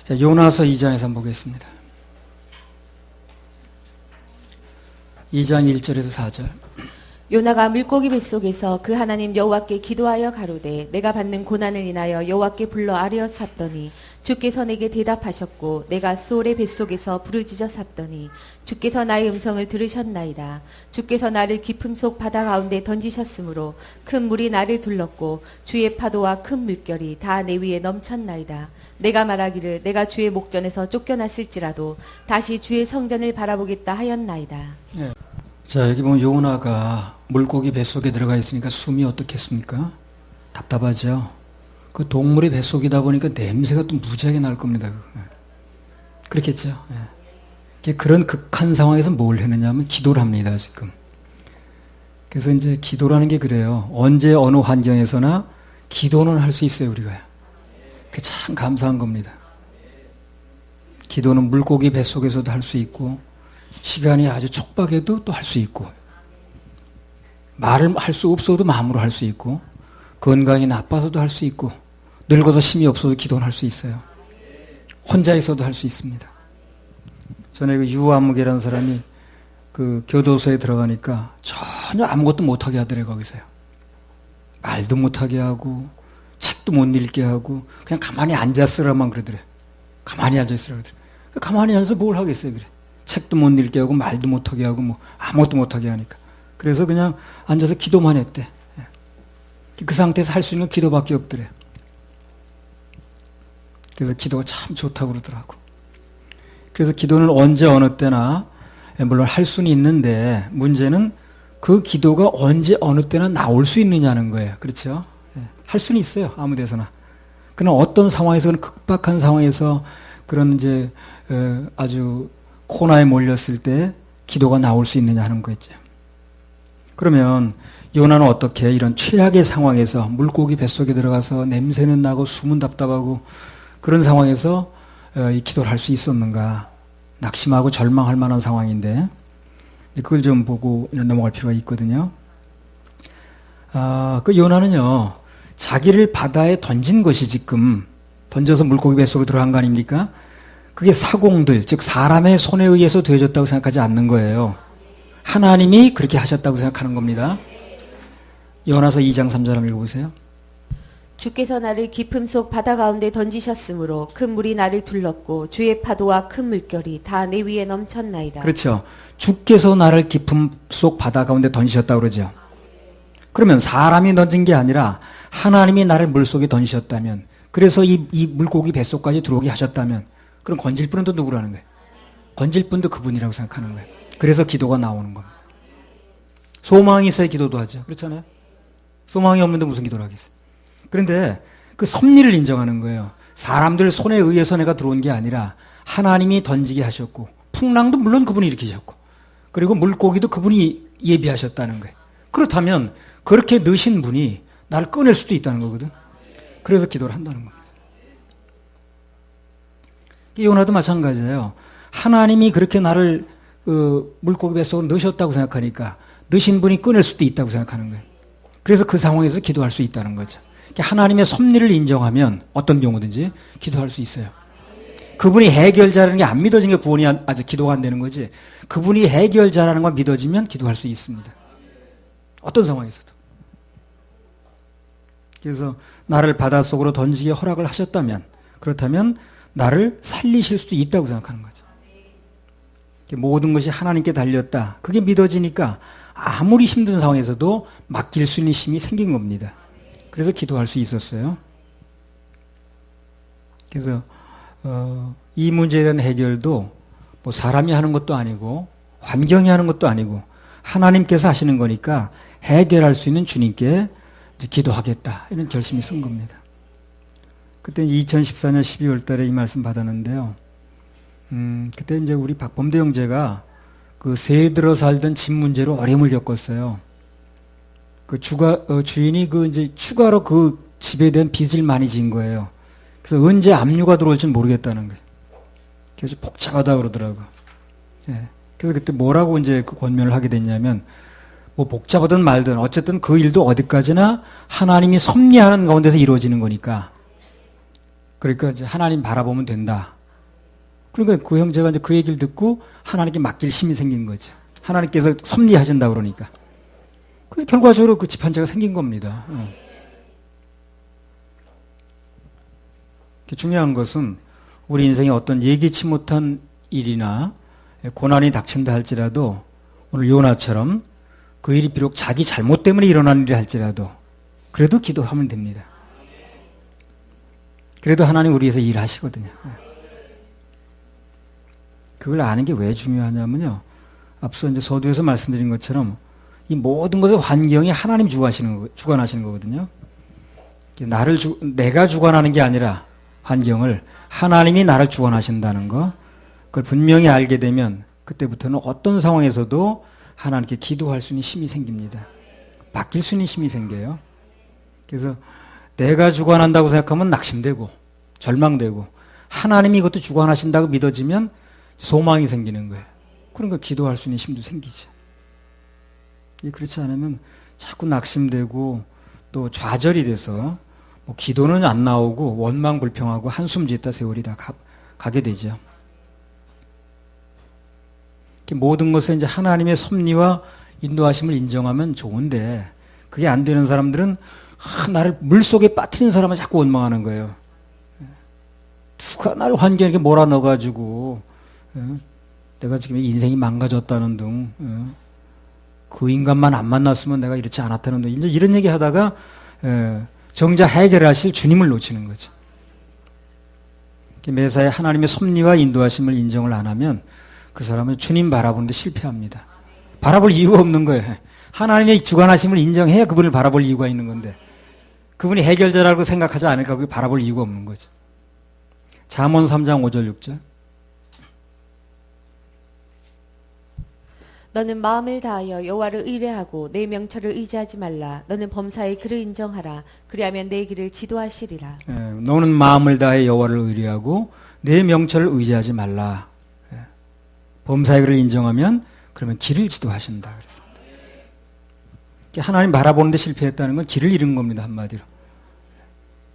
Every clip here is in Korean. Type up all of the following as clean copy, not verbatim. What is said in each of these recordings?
자, 요나서 2장에서 한번 보겠습니다. 2장 1절에서 4절. 요나가 물고기 뱃속에서 그 하나님 여호와께 기도하여 가로되 내가 받는 고난을 인하여 여호와께 불러 아뢰어 샀더니 주께서 내게 대답하셨고 내가 소울의 뱃속에서 부르짖어 샀더니 주께서 나의 음성을 들으셨나이다. 주께서 나를 깊음 속 바다 가운데 던지셨으므로 큰 물이 나를 둘렀고 주의 파도와 큰 물결이 다 내 위에 넘쳤나이다. 내가 말하기를 내가 주의 목전에서 쫓겨났을지라도 다시 주의 성전을 바라보겠다 하였나이다. 예. 자, 여기 보면 요나가 물고기 뱃속에 들어가 있으니까 숨이 어떻겠습니까? 답답하죠. 그 동물의 뱃속이다 보니까 냄새가 또 무지하게 날 겁니다. 그렇겠죠. 예. 그런 극한 상황에서 뭘 했느냐 하면 기도를 합니다, 지금. 그래서 이제 기도라는 게 그래요. 언제 어느 환경에서나 기도는 할 수 있어요, 우리가. 그게 참 감사한 겁니다. 기도는 물고기 뱃속에서도 할 수 있고 시간이 아주 촉박해도 또 할 수 있고 말을 할 수 없어도 마음으로 할 수 있고 건강이 나빠서도 할 수 있고 늙어서 힘이 없어도 기도는 할 수 있어요. 혼자 있어도 할 수 있습니다. 전에 그 유아무개라는 사람이 그 교도소에 들어가니까 전혀 아무것도 못하게 하더래요. 거기서요. 말도 못하게 하고 책도 못 읽게 하고 그냥 가만히 앉아있으라만 그러더래요. 가만히 앉아있으라 그러더래요. 가만히 앉아서 뭘 하겠어요. 그래. 책도 못 읽게 하고 말도 못하게 하고 뭐 아무것도 못하게 하니까. 그래서 그냥 앉아서 기도만 했대. 그 상태에서 할 수 있는 기도밖에 없더래. 그래서 기도가 참 좋다고 그러더라고. 그래서 기도는 언제 어느 때나 물론 할 수는 있는데 문제는 그 기도가 언제 어느 때나 나올 수 있느냐는 거예요. 그렇죠? 할 수는 있어요. 아무 데서나. 그러나 어떤 상황에서는 극박한 상황에서 그런 이제 아주 코너에 몰렸을 때 기도가 나올 수 있느냐 하는 거겠죠. 그러면 요나는 어떻게 이런 최악의 상황에서 물고기 뱃속에 들어가서 냄새는 나고 숨은 답답하고 그런 상황에서 이 기도를 할 수 있었는가. 낙심하고 절망할 만한 상황인데 그걸 좀 보고 넘어갈 필요가 있거든요. 그 요나는요. 자기를 바다에 던진 것이 지금 던져서 물고기 뱃속으로 들어간 거 아닙니까? 그게 사공들, 즉 사람의 손에 의해서 되어졌다고 생각하지 않는 거예요. 하나님이 그렇게 하셨다고 생각하는 겁니다. 요나서 2장 3절 한번 읽어보세요. 주께서 나를 깊음 속 바다 가운데 던지셨으므로 큰 물이 나를 둘렀고 주의 파도와 큰 물결이 다 내 위에 넘쳤나이다. 그렇죠. 주께서 나를 깊음 속 바다 가운데 던지셨다고 그러죠. 그러면 사람이 던진 게 아니라 하나님이 나를 물속에 던지셨다면 그래서 이 물고기 뱃속까지 들어오게 하셨다면 그럼 건질 분은 또 누구라는 거예요? 건질 분도 그분이라고 생각하는 거예요. 그래서 기도가 나오는 겁니다. 소망이 있어야 기도도 하죠. 그렇잖아요. 소망이 없는데 무슨 기도를 하겠어요. 그런데 그 섭리를 인정하는 거예요. 사람들 손에 의해서 내가 들어온 게 아니라 하나님이 던지게 하셨고 풍랑도 물론 그분이 일으키셨고 그리고 물고기도 그분이 예비하셨다는 거예요. 그렇다면 그렇게 넣으신 분이 나를 꺼낼 수도 있다는 거거든. 그래서 기도를 한다는 겁니다. 요나도 마찬가지예요. 하나님이 그렇게 나를 물고기 뱃속으로 넣으셨다고 생각하니까 넣으신 분이 꺼낼 수도 있다고 생각하는 거예요. 그래서 그 상황에서 기도할 수 있다는 거죠. 하나님의 섭리를 인정하면 어떤 경우든지 기도할 수 있어요. 그분이 해결자라는 게 안 믿어진 게 구원이 아직 기도가 안 되는 거지. 그분이 해결자라는 걸 믿어지면 기도할 수 있습니다. 어떤 상황에서도. 그래서 나를 바닷속으로 던지게 허락을 하셨다면 그렇다면 나를 살리실 수도 있다고 생각하는 거죠. 모든 것이 하나님께 달렸다. 그게 믿어지니까 아무리 힘든 상황에서도 맡길 수 있는 힘이 생긴 겁니다. 그래서 기도할 수 있었어요. 그래서 이 문제에 대한 해결도 뭐 사람이 하는 것도 아니고 환경이 하는 것도 아니고 하나님께서 하시는 거니까 해결할 수 있는 주님께 이제 기도하겠다 이런 결심이 쓴 겁니다. 그때 2014년 12월 달에 이 말씀 받았는데요. 그때 이제 우리 박범대 형제가 그 새에 들어 살던 집 문제로 어려움을 겪었어요. 그 주인이 그 이제 추가로 그 집에 대한 빚을 많이 진 거예요. 그래서 언제 압류가 들어올지 모르겠다는 거예요. 그래서 복잡하다 그러더라고요. 예. 그래서 그때 뭐라고 이제 그 권면을 하게 됐냐면 뭐 복잡하든 말든 어쨌든 그 일도 어디까지나 하나님이 섭리하는 가운데서 이루어지는 거니까 그러니까 이제 하나님 바라보면 된다. 그러니까 그 형제가 이제 그 얘기를 듣고 하나님께 맡길 힘이 생긴 거죠. 하나님께서 섭리하신다 그러니까. 그래서 결과적으로 그 집 한 채가 생긴 겁니다. 중요한 것은 우리 인생에 어떤 예기치 못한 일이나 고난이 닥친다 할지라도 오늘 요나처럼 그 일이 비록 자기 잘못 때문에 일어난 일이 할지라도 그래도 기도하면 됩니다. 그래도 하나님 우리 위해서 일하시거든요. 그걸 아는 게 왜 중요하냐면요. 앞서 이제 서두에서 말씀드린 것처럼 이 모든 것의 환경이 하나님 주관하시는 거거든요. 내가 주관하는 게 아니라 환경을 하나님이 나를 주관하신다는 거, 그걸 분명히 알게 되면 그때부터는 어떤 상황에서도 하나님께 기도할 수 있는 힘이 생깁니다. 맡길 수 있는 힘이 생겨요. 그래서 내가 주관한다고 생각하면 낙심되고 절망되고 하나님이 이것도 주관하신다고 믿어지면 소망이 생기는 거예요. 그러니까 기도할 수 있는 힘도 생기죠. 그렇지 않으면 자꾸 낙심되고 또 좌절이 돼서 뭐 기도는 안 나오고 원망 불평하고 한숨 짓다 세월이 다 가게 되죠. 모든 것에 이제 하나님의 섭리와 인도하심을 인정하면 좋은데 그게 안 되는 사람들은 나를 물속에 빠뜨리는 사람은 자꾸 원망하는 거예요. 누가 나를 환경에 몰아넣어가지고 내가 지금 인생이 망가졌다는 등 그 인간만 안 만났으면 내가 이렇지 않았다는 등 이런 얘기 하다가 정작 해결하실 주님을 놓치는 거죠. 매사에 하나님의 섭리와 인도하심을 인정을 안 하면 그 사람은 주님 바라보는데 실패합니다. 바라볼 이유가 없는 거예요. 하나님의 주관하심을 인정해야 그분을 바라볼 이유가 있는 건데 그분이 해결자라고 생각하지 않을까 그게 바라볼 이유가 없는 거죠. 잠언 3장 5절 6절. 너는 마음을 다하여 여호와를 의뢰하고 내 명철을 의지하지 말라. 너는 범사의 그를 인정하라. 그리하면 내 길을 지도하시리라. 너는 마음을 다해 여호와를 의뢰하고 내 명철을 의지하지 말라. 범사의 그를 인정하면 그러면 길을 지도하신다 그랬습니다. 하나님 바라보는데 실패했다는 건 길을 잃은 겁니다. 한마디로.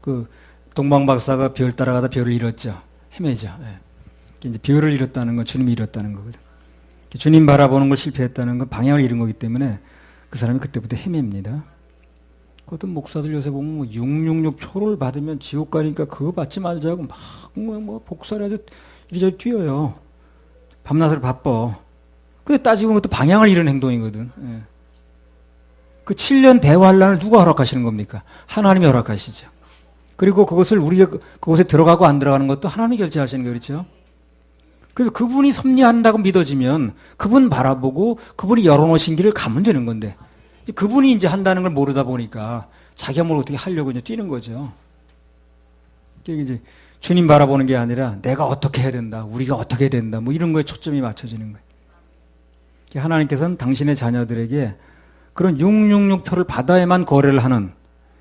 그 동방 박사가 별 따라가다 별을 잃었죠. 헤매죠. 이제 별을 잃었다는 건 주님이 잃었다는 거거든. 주님 바라보는 걸 실패했다는 건 방향을 잃은 거기 때문에 그 사람이 그때부터 헤맵니다. 어떤 목사들 요새 보면 뭐 666 표를 받으면 지옥 가니까 그거 받지 말자고 막 뭐 복사를 해서 이리저리 뛰어요. 밤낮으로 바빠. 근데 따지고 보면 또 방향을 잃은 행동이거든. 그 7년 대환란을 누가 허락하시는 겁니까? 하나님이 허락하시죠. 그리고 그것을 우리가 그곳에 들어가고 안 들어가는 것도 하나님이 결정하시는 거예요. 그렇죠? 그래서 그분이 섭리한다고 믿어지면 그분 바라보고 그분이 열어놓으신 길을 가면 되는 건데 그분이 이제 한다는 걸 모르다 보니까 자기가 뭘 어떻게 하려고 이제 뛰는 거죠. 이제 주님 바라보는 게 아니라 내가 어떻게 해야 된다, 우리가 어떻게 해야 된다, 뭐 이런 거에 초점이 맞춰지는 거예요. 하나님께서는 당신의 자녀들에게 그런 666표를 받아야만 거래를 하는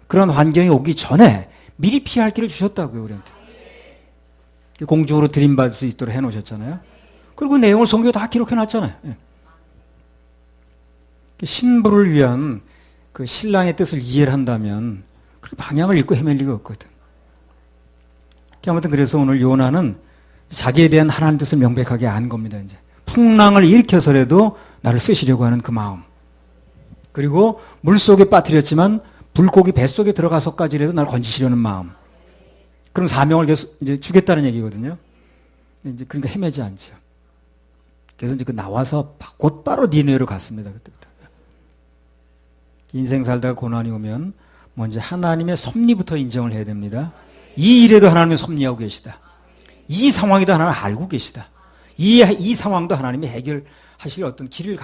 그런 환경이 오기 전에 미리 피할 길을 주셨다고요, 우리한테. 공중으로 들임받을 수 있도록 해놓으셨잖아요. 그리고 그 내용을 성경에 다 기록해놨잖아요. 신부를 위한 그 신랑의 뜻을 이해를 한다면 그렇게 방향을 잃고 헤맬 리가 없거든. 아무튼 그래서 오늘 요나는 자기에 대한 하나님 뜻을 명백하게 안 겁니다. 이제 풍랑을 일으켜서라도 나를 쓰시려고 하는 그 마음. 그리고 물속에 빠뜨렸지만 불고기 뱃속에 들어가서까지라도 나를 건지시려는 마음. 그럼 사명을 계속 이제 주겠다는 얘기거든요. 이제 그러니까 헤매지 않죠. 그래서 이제 그 나와서 곧바로 니느웨로 갔습니다. 그때부터. 인생 살다가 고난이 오면 먼저 하나님의 섭리부터 인정을 해야 됩니다. 이 일에도 하나님이 섭리하고 계시다. 이 상황에도 하나님 알고 계시다. 이 상황도 하나님이 해결하실 어떤 길을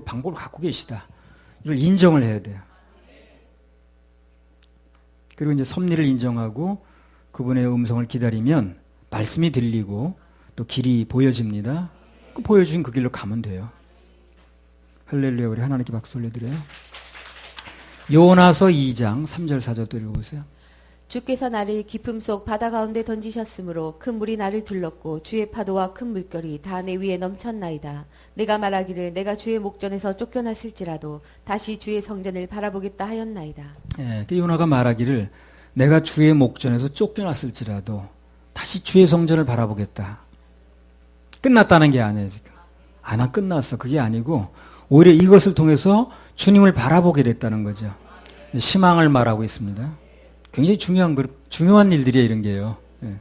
방법을 갖고 계시다. 이걸 인정을 해야 돼요. 그리고 이제 섭리를 인정하고 그분의 음성을 기다리면 말씀이 들리고 또 길이 보여집니다. 그 보여준 그 길로 가면 돼요. 할렐루야. 우리 하나님께 박수 올려드려요. 요나서 2장 3절 4절 또 읽어보세요. 주께서 나를 깊음 속 바다 가운데 던지셨으므로 큰 물이 나를 둘렀고 주의 파도와 큰 물결이 다 내 위에 넘쳤나이다. 내가 말하기를 내가 주의 목전에서 쫓겨났을지라도 다시 주의 성전을 바라보겠다 하였나이다. 요나가 말하기를 내가 주의 목전에서 쫓겨났을지라도 다시 주의 성전을 바라보겠다. 끝났다는 게 아니에요, 지금. 난 끝났어. 그게 아니고, 오히려 이것을 통해서 주님을 바라보게 됐다는 거죠. 희망을 말하고 있습니다. 굉장히 중요한 일들이에요, 이런 게요. 예.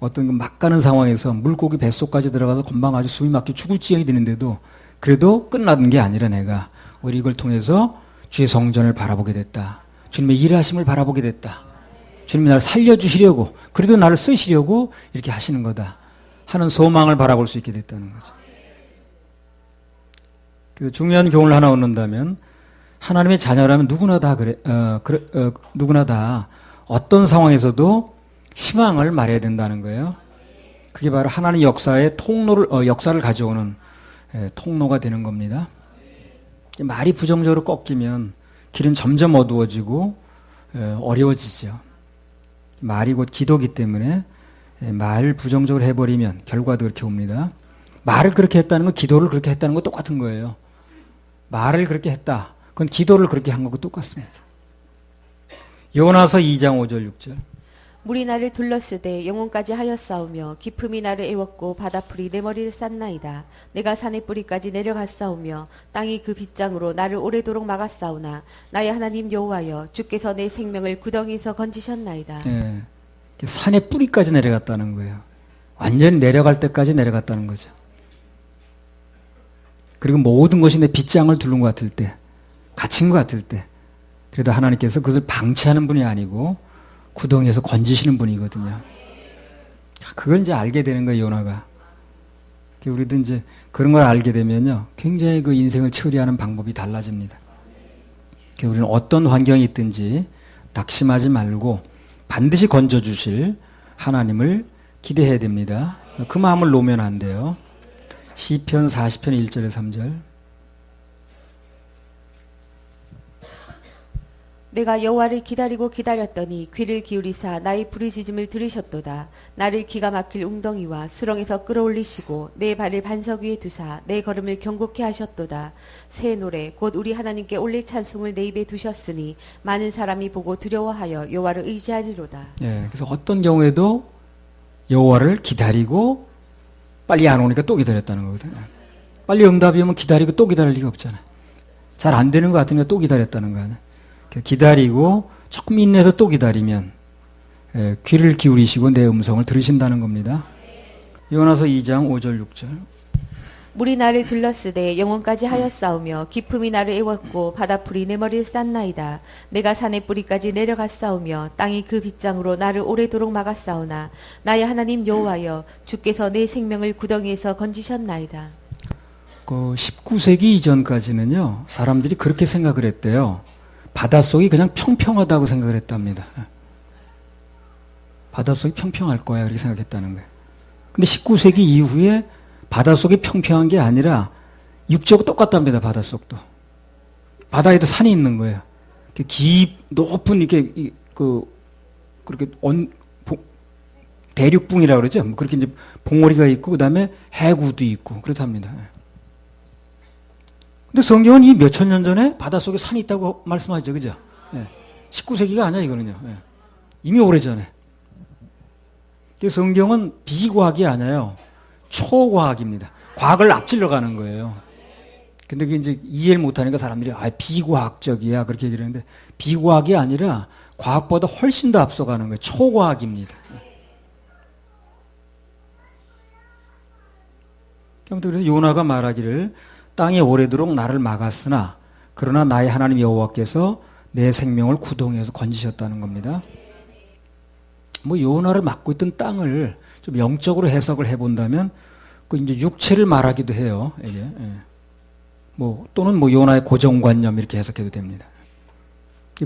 어떤 막 가는 상황에서 물고기 뱃속까지 들어가서 금방 아주 숨이 막혀 죽을 지경이 되는데도 그래도 끝나는 게 아니라 내가 오히려 이걸 통해서 주의 성전을 바라보게 됐다. 주님의 일하심을 바라보게 됐다. 주님이 나를 살려주시려고, 그래도 나를 쓰시려고 이렇게 하시는 거다 하는 소망을 바라볼 수 있게 됐다는 거죠. 그래서 중요한 교훈을 하나 얻는다면, 하나님의 자녀라면 누구나 다 누구나 다 어떤 상황에서도 희망을 말해야 된다는 거예요. 그게 바로 하나님 역사의 역사를 가져오는 통로가 되는 겁니다. 말이 부정적으로 꺾이면 길은 점점 어두워지고 어려워지죠. 말이 곧 기도기 때문에 말을 부정적으로 해버리면 결과도 그렇게 옵니다. 말을 그렇게 했다는 건 기도를 그렇게 했다는 건 똑같은 거예요. 말을 그렇게 했다. 그건 기도를 그렇게 한 거고 똑같습니다. 요나서 2장 5절 6절. 물이 나를 둘렀으되 영혼까지 하였사오며 기품이 나를 애웠고 바다풀이 내 머리를 쌌나이다. 내가 산의 뿌리까지 내려갔사오며 땅이 그 빗장으로 나를 오래도록 막았사오나 나의 하나님 여호와여 주께서 내 생명을 구덩이에서 건지셨나이다. 예, 산의 뿌리까지 내려갔다는 거예요. 완전히 내려갈 때까지 내려갔다는 거죠. 그리고 모든 것이 내 빗장을 두른 것 같을 때, 갇힌 것 같을 때, 그래도 하나님께서 그것을 방치하는 분이 아니고 구덩이에서 건지시는 분이거든요. 그걸 이제 알게 되는 거예요, 요나가. 우리도 이제 그런 걸 알게 되면요, 굉장히 그 인생을 처리하는 방법이 달라집니다. 우리는 어떤 환경이 있든지 낙심하지 말고 반드시 건져주실 하나님을 기대해야 됩니다. 그 마음을 놓으면 안 돼요. 시편 40편 1절에 3절. 내가 여호와를 기다리고 기다렸더니 귀를 기울이사 나의 부르짖음을 들으셨도다. 나를 기가 막힐 웅덩이와 수렁에서 끌어올리시고 내 발을 반석 위에 두사 내 걸음을 경고케 하셨도다. 새 노래 곧 우리 하나님께 올릴 찬송을 내 입에 두셨으니 많은 사람이 보고 두려워하여 여호와를 의지하리로다. 예, 그래서 어떤 경우에도 여호와를 기다리고 빨리 안 오니까 또 기다렸다는 거거든요. 빨리 응답이 오면 기다리고 또 기다릴 리가 없잖아요. 잘 안 되는 것 같으니까 또 기다렸다는 거 아니에요. 기다리고 조금 인내해서 또 기다리면 귀를 기울이시고 내 음성을 들으신다는 겁니다. 요나서 2장 5절 6절. 물이 나를 둘렀으되 영혼까지 하였사오며 기품이 나를 애웠고 바다풀이 내 머리를 쌌나이다. 내가 산의 뿌리까지 내려갔사오며 땅이 그 빗장으로 나를 오래도록 막았사오나 나의 하나님 여호와여 주께서 내 생명을 구덩이에서 건지셨나이다. 그 19세기 이전까지는요, 사람들이 그렇게 생각을 했대요. 바닷속이 그냥 평평하다고 생각을 했답니다. 바닷속이 평평할 거야, 그렇게 생각했다는 거예요. 근데 19세기 이후에 바닷속이 평평한 게 아니라 육지하고 똑같답니다, 바닷속도. 바다에도 산이 있는 거예요. 높은, 이렇게, 그렇게 대륙붕이라고 그러죠. 그렇게 이제 봉우리가 있고, 그 다음에 해구도 있고, 그렇답니다. 근데 성경은 이 몇천 년 전에 바닷속에 산이 있다고 말씀하시죠. 그죠? 예. 19세기가 아니야, 이거는요. 예. 이미 오래전에. 근데 성경은 비과학이 아니에요. 초과학입니다. 과학을 앞질러 가는 거예요. 근데 그게 이제 이해를 못하니까 사람들이 비과학적이야, 그렇게 얘기를 하는데, 비과학이 아니라 과학보다 훨씬 더 앞서가는 거예요. 초과학입니다. 그래서 요나가 말하기를 땅에 오래도록 나를 막았으나 그러나 나의 하나님 여호와께서 내 생명을 구덩이에서 건지셨다는 겁니다. 요나를 막고 있던 땅을 좀 영적으로 해석을 해본다면 그 이제 육체를 말하기도 해요. 이게. 예. 또는 요나의 고정관념 이렇게 해석해도 됩니다.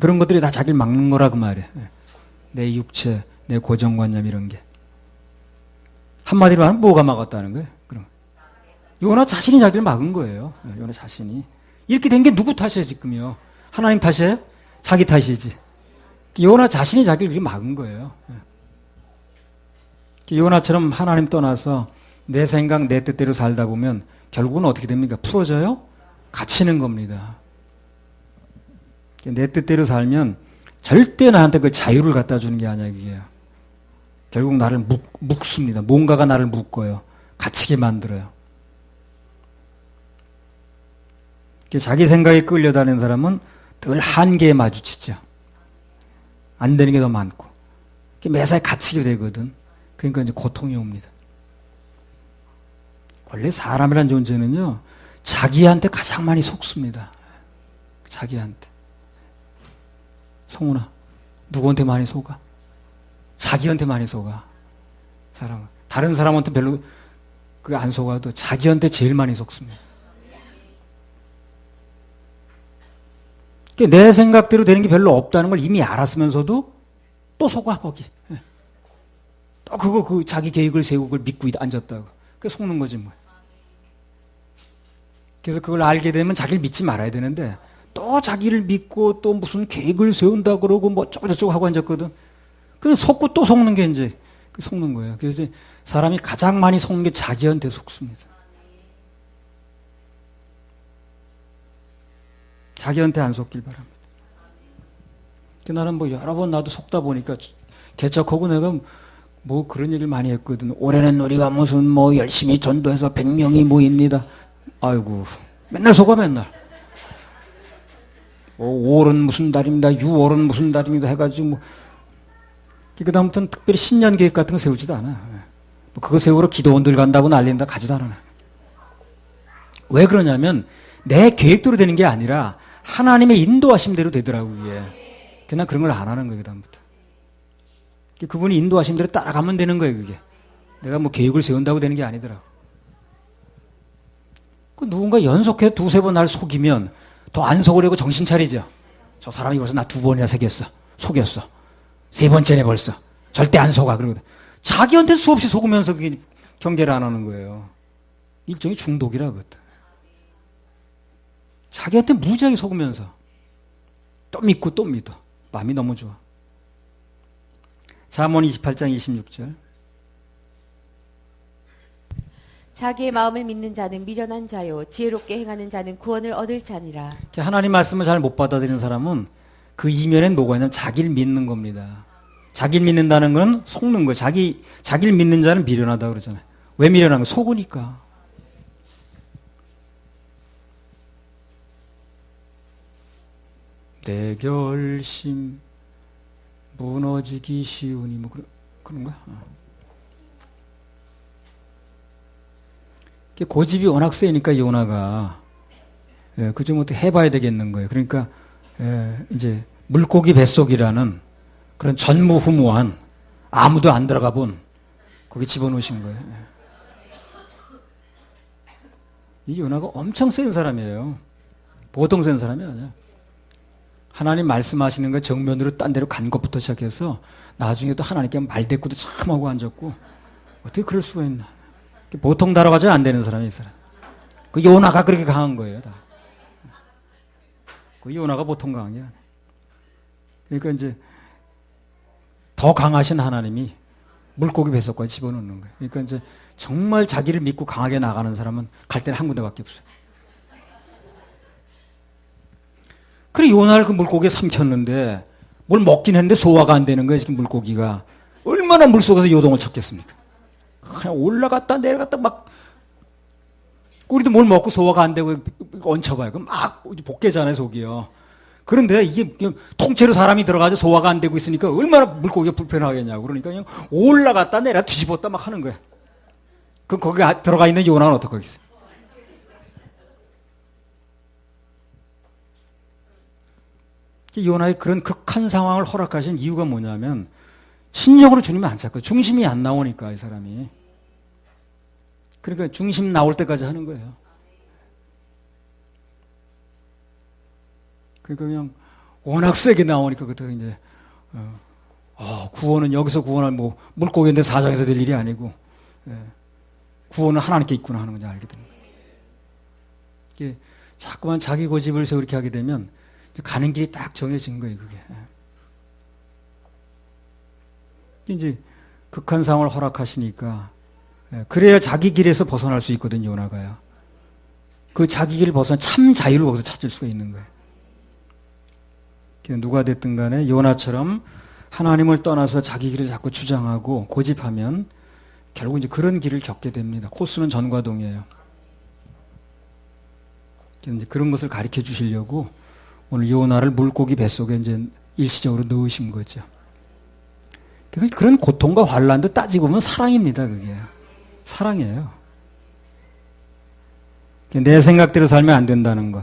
그런 것들이 다 자기를 막는 거라 그 말이에요. 예. 내 육체, 내 고정관념 이런 게. 한마디로 하면 뭐가 막았다는 거예요? 요나 자신이 자기를 막은 거예요. 요나 자신이. 이렇게 된 게 누구 탓이에요, 지금요? 하나님 탓이에요? 자기 탓이지. 요나 자신이 자기를 이렇게 막은 거예요. 요나처럼 하나님 떠나서 내 생각, 내 뜻대로 살다 보면 결국은 어떻게 됩니까? 풀어져요? 갇히는 겁니다. 내 뜻대로 살면 절대 나한테 그 자유를 갖다 주는 게 아니야, 이게요. 결국 나를 묶습니다. 뭔가가 나를 묶어요. 갇히게 만들어요. 자기 생각에 끌려다니는 사람은 늘 한계에 마주치죠. 안 되는 게 더 많고. 매사에 갇히게 되거든. 그러니까 이제 고통이 옵니다. 원래 사람이란 존재는요, 자기한테 가장 많이 속습니다. 자기한테. 성훈아, 누구한테 많이 속아? 자기한테 많이 속아. 사람은. 다른 사람한테 별로 안 속아도 자기한테 제일 많이 속습니다. 내 생각대로 되는 게 별로 없다는 걸 이미 알았으면서도 또 속아, 거기. 또 그 자기 계획을 세우고 그걸 믿고 앉았다고. 그게 속는 거지, 뭐. 그래서 그걸 알게 되면 자기를 믿지 말아야 되는데, 또 자기를 믿고 또 무슨 계획을 세운다 그러고 뭐 어쩌고저쩌고 하고 앉았거든. 그래서 속고 또 속는 게 이제 속는 거예요. 그래서 이제 사람이 가장 많이 속는 게 자기한테 속습니다. 자기한테 안 속길 바랍니다. 나는 뭐 여러 번 나도 속다 보니까 개척하고 내가 뭐 그런 얘기를 많이 했거든. 올해는 우리가 무슨 뭐 열심히 전도해서 100명이 모입니다. 아이고, 맨날 속아, 맨날. 5월은 무슨 달입니다. 6월은 무슨 달입니다. 해가지고 뭐. 그다음부터는 특별히 신년 계획 같은 거 세우지도 않아. 뭐 그거 세우러 기도원들 간다고 난린다 가지도 않아. 왜 그러냐면 내 계획대로 되는 게 아니라 하나님의 인도하심대로 되더라고, 이게. 그냥 그런 걸 안 하는 거예요, 그다음부터. 그분이 인도하신 대로 따라가면 되는 거예요, 그게. 내가 뭐 계획을 세운다고 되는 게 아니더라고. 누군가 연속해서 두세 번 날 속이면 더 안 속으려고 정신 차리죠. 저 사람이 벌써 나 2번이나 속였어. 3번째네 벌써. 절대 안 속아. 그러거든. 자기한테 수없이 속으면서 그게 경계를 안 하는 거예요. 일종의 중독이라 그것도. 자기한테 무지하게 속으면서 또 믿고 또 믿어. 마음이 너무 좋아. 잠언 28장 26절. 자기의 마음을 믿는 자는 미련한 자요 지혜롭게 행하는 자는 구원을 얻을 자니라. 하나님 말씀을 잘 못 받아들이는 사람은 그 이면엔 뭐가 있냐면 자기를 믿는 겁니다. 자기를 믿는다는 건 속는 거예요. 자기를 믿는 자는 미련하다고 그러잖아요. 왜 미련한 거예요? 속으니까. 내 결심 무너지기 쉬우니 뭐 그런 거야. 고집이 워낙 세니까 요나가 그중부터 해봐야 되겠는 거예요. 그러니까 이제 물고기 뱃속이라는 그런 전무후무한 아무도 안 들어가 본 거기 집어넣으신 거예요. 이 요나가 엄청 센 사람이에요. 보통 센 사람이 아니야. 하나님 말씀하시는 거 정면으로 딴 데로 간 것부터 시작해서 나중에 또 하나님께 말대꾸도 참 하고 앉았고 어떻게 그럴 수가 있나. 보통 다뤄가지고 안 되는 사람이 이 사람. 그 요나가 그렇게 강한 거예요. 다. 그 요나가 보통 강한 게 아니에요. 그러니까 이제 더 강하신 하나님이 물고기 뱃속까지 집어넣는 거예요. 그러니까 이제 정말 자기를 믿고 강하게 나가는 사람은 갈 때는 한 군데밖에 없어요. 그래 요나를 그 물고기에 삼켰는데 뭘 먹긴 했는데 소화가 안 되는 거예요. 지금 물고기가 얼마나 물속에서 요동을 쳤겠습니까? 그냥 올라갔다 내려갔다 막 우리도 뭘 먹고 소화가 안 되고 얹혀봐요. 그럼 막 볶게잖아요, 속이요. 그런데 이게 그냥 통째로 사람이 들어가서 소화가 안 되고 있으니까 얼마나 물고기가 불편하겠냐고. 그러니까 그냥 올라갔다 내려 뒤집었다 막 하는 거야. 그럼 거기 들어가 있는 요나는 어떻게 하겠어요? 요나의 그런 극한 상황을 허락하신 이유가 뭐냐면 신령으로 주님이 안 찾고 중심이 안 나오니까 이 사람이. 그러니까 중심 나올 때까지 하는 거예요. 그러니까 그냥 워낙 세게 나오니까 그때 이제 구원은 여기서 구원할 뭐 물고기인데 사정에서 될 일이 아니고 구원은 하나님께 있구나 하는 건지 알게 되는 거예요. 이게 자꾸만 자기 고집을 세우고 이렇게 하게 되면 가는 길이 딱 정해진 거예요, 그게. 이제 극한 상황을 허락하시니까 그래야 자기 길에서 벗어날 수 있거든요, 요나가요. 그 자기 길을 벗어나 참 자유를 거기서 찾을 수가 있는 거예요. 누가 됐든 간에 요나처럼 하나님을 떠나서 자기 길을 자꾸 주장하고 고집하면 결국 이제 그런 길을 겪게 됩니다. 코스는 전과 동이에요. 이제 그런 것을 가르쳐 주시려고 오늘 요나를 물고기 뱃속에 이제 일시적으로 넣으신 거죠. 그런 고통과 환란도 따지고 보면 사랑입니다. 그게 사랑이에요. 내 생각대로 살면 안 된다는 것.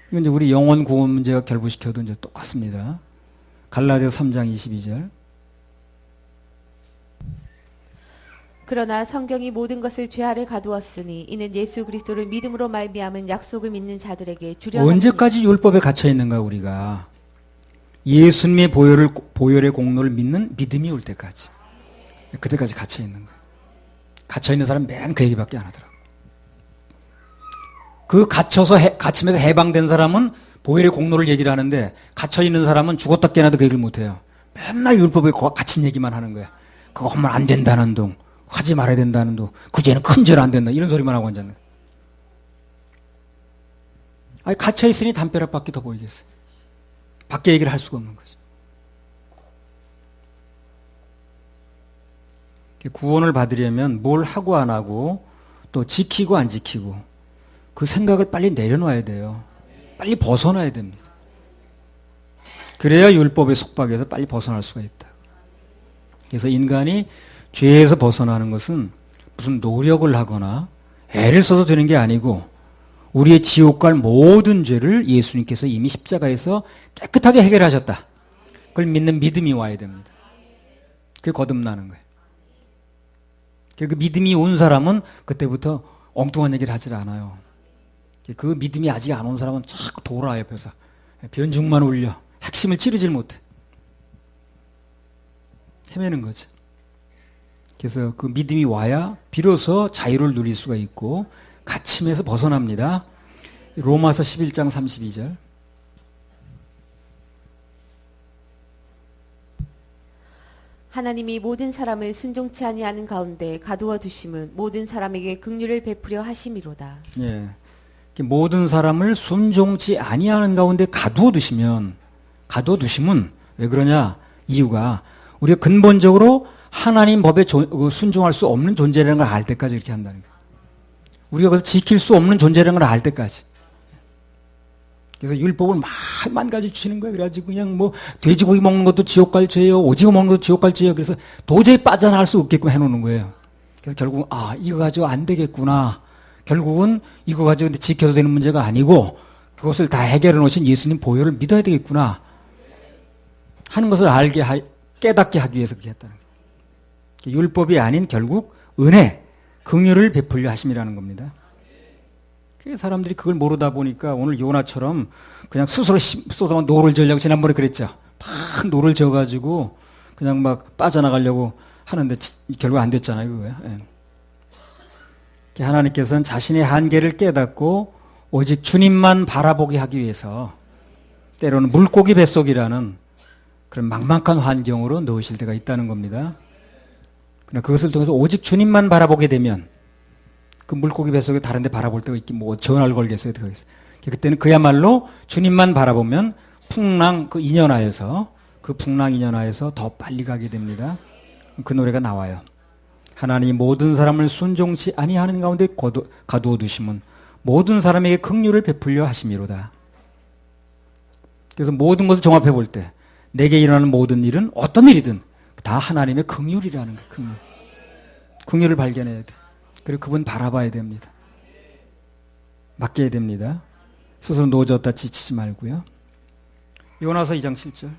이건 이제 우리 영혼 구원 문제가 결부시켜도 이제 똑같습니다. 갈라디아서 3장 22절. 그러나 성경이 모든 것을 죄 아래 가두었으니 이는 예수 그리스도를 믿음으로 말미암은 약속을 믿는 자들에게 주려는 언제까지 율법에 갇혀 있는가 우리가? 예수님의 보혈의 공로를 믿는 믿음이 올 때까지. 그때까지 갇혀 있는 거예요. 갇혀 있는 사람 맨 그 얘기밖에 안 하더라고. 그 갇히면서 해방된 사람은 보혈의 공로를 얘기를 하는데 갇혀 있는 사람은 죽었다 깨어나도 그 얘기를 못 해요. 맨날 율법에 갇힌 얘기만 하는 거야. 그거 하면 안 된다는 둥, 하지 말아야 된다는 둥, 그 죄는 큰 죄는 안 된다 이런 소리만 하고 앉았네. 아니 갇혀 있으니 담벼락밖에 더 보이겠어요. 밖에 얘기를 할 수가 없는 거죠. 구원을 받으려면 뭘 하고 안 하고 또 지키고 안 지키고 그 생각을 빨리 내려놔야 돼요. 빨리 벗어나야 됩니다. 그래야 율법의 속박에서 빨리 벗어날 수가 있다. 그래서 인간이 죄에서 벗어나는 것은 무슨 노력을 하거나 애를 써서 되는 게 아니고 우리의 지옥 갈 모든 죄를 예수님께서 이미 십자가에서 깨끗하게 해결하셨다. 그걸 믿는 믿음이 와야 됩니다. 그게 거듭나는 거예요. 그 믿음이 온 사람은 그때부터 엉뚱한 얘기를 하질 않아요. 그 믿음이 아직 안 온 사람은 자꾸 돌아 옆에서 변죽만 울려 핵심을 찌르질 못해. 헤매는 거죠. 그래서 그 믿음이 와야 비로소 자유를 누릴 수가 있고 갇힘에서 벗어납니다. 로마서 11장 32절. 하나님이 모든 사람을 순종치 아니하는 가운데 가두어 두심은 모든 사람에게 긍휼을 베푸려 하심이로다. 예. 모든 사람을 순종치 아니하는 가운데 가두어 두시면 왜 그러냐? 이유가 우리가 근본적으로 하나님 법에 순종할 수 없는 존재라는 걸 알 때까지 이렇게 한다는 거예요. 우리가 그래서 지킬 수 없는 존재라는 걸 알 때까지. 그래서 율법을 만 가지 주시는 거예요. 그래가지고 그냥 뭐 돼지고기 먹는 것도 지옥 갈 죄예요. 오징어 먹는 것도 지옥 갈 죄예요. 그래서 도저히 빠져나갈 수 없게끔 해놓는 거예요. 그래서 결국은 이거 가지고 안 되겠구나. 결국은 이거 가지고 지켜도 되는 문제가 아니고 그것을 다 해결해 놓으신 예수님 보혈을 믿어야 되겠구나 하는 것을 깨닫게 하기 위해서 그렇게 했다는 거예요. 율법이 아닌 결국 은혜, 긍휼을 베풀려 하심이라는 겁니다. 사람들이 그걸 모르다 보니까 오늘 요나처럼 그냥 스스로 쏟아만 노를 저으려고 지난번에 그랬죠. 막 노를 저어가지고 그냥 막 빠져나가려고 하는데 결국 안 됐잖아요. 그거야. 예. 하나님께서는 자신의 한계를 깨닫고 오직 주님만 바라보게 하기 위해서 때로는 물고기 뱃속이라는 그런 막막한 환경으로 넣으실 때가 있다는 겁니다. 그러나 그것을 통해서 오직 주님만 바라보게 되면 그 물고기 뱃속에 다른 데 바라볼 때가 있긴 뭐 전화를 걸겠어요. 그때는 그야말로 주님만 바라보면 풍랑 인연하에서 더 빨리 가게 됩니다. 그 노래가 나와요. 하나님 모든 사람을 순종치 아니하는 가운데 가두어 두심은 모든 사람에게 긍휼을 베풀려 하심이로다. 그래서 모든 것을 종합해 볼 때 내게 일어나는 모든 일은 어떤 일이든 다 하나님의 긍휼이라는 거예요. 긍휼을 발견해야 돼. 그리고 그분 바라봐야 됩니다. 맡겨야 됩니다. 스스로 노졌다 지치지 말고요. 요나서 2장 7절.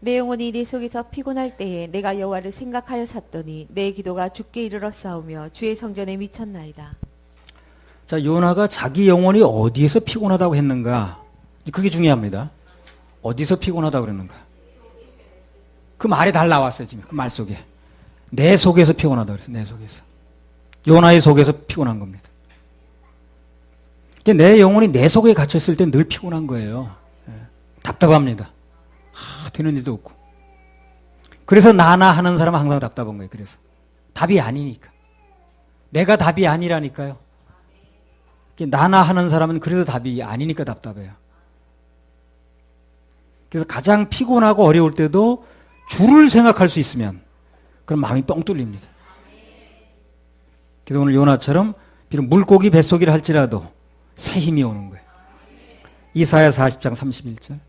내 영혼이 내 속에서 피곤할 때에 내가 여호와를 생각하여 샀더니 내 기도가 주께 이르러 싸우며 주의 성전에 미쳤나이다. 자, 요나가 자기 영혼이 어디에서 피곤하다고 했는가? 그게 중요합니다. 어디서 피곤하다고 그랬는가? 그 말이 달 나왔어요. 지금 그 말 속에. 내 속에서 피곤하다고 그랬어요. 내 속에서. 요나의 속에서 피곤한 겁니다. 내 영혼이 내 속에 갇혔을 때 늘 피곤한 거예요. 답답합니다. 되는 일도 없고. 그래서 나나 하는 사람은 항상 답답한 거예요. 그래서 답이 아니니까. 내가 답이 아니라니까요. 나나 하는 사람은 그래서 답이 아니니까 답답해요. 그래서 가장 피곤하고 어려울 때도 주를 생각할 수 있으면 그럼 마음이 뻥 뚫립니다. 그래서 오늘 요나처럼 비록 물고기 뱃속이라 할지라도 새 힘이 오는 거예요. 이사야 40장 31절.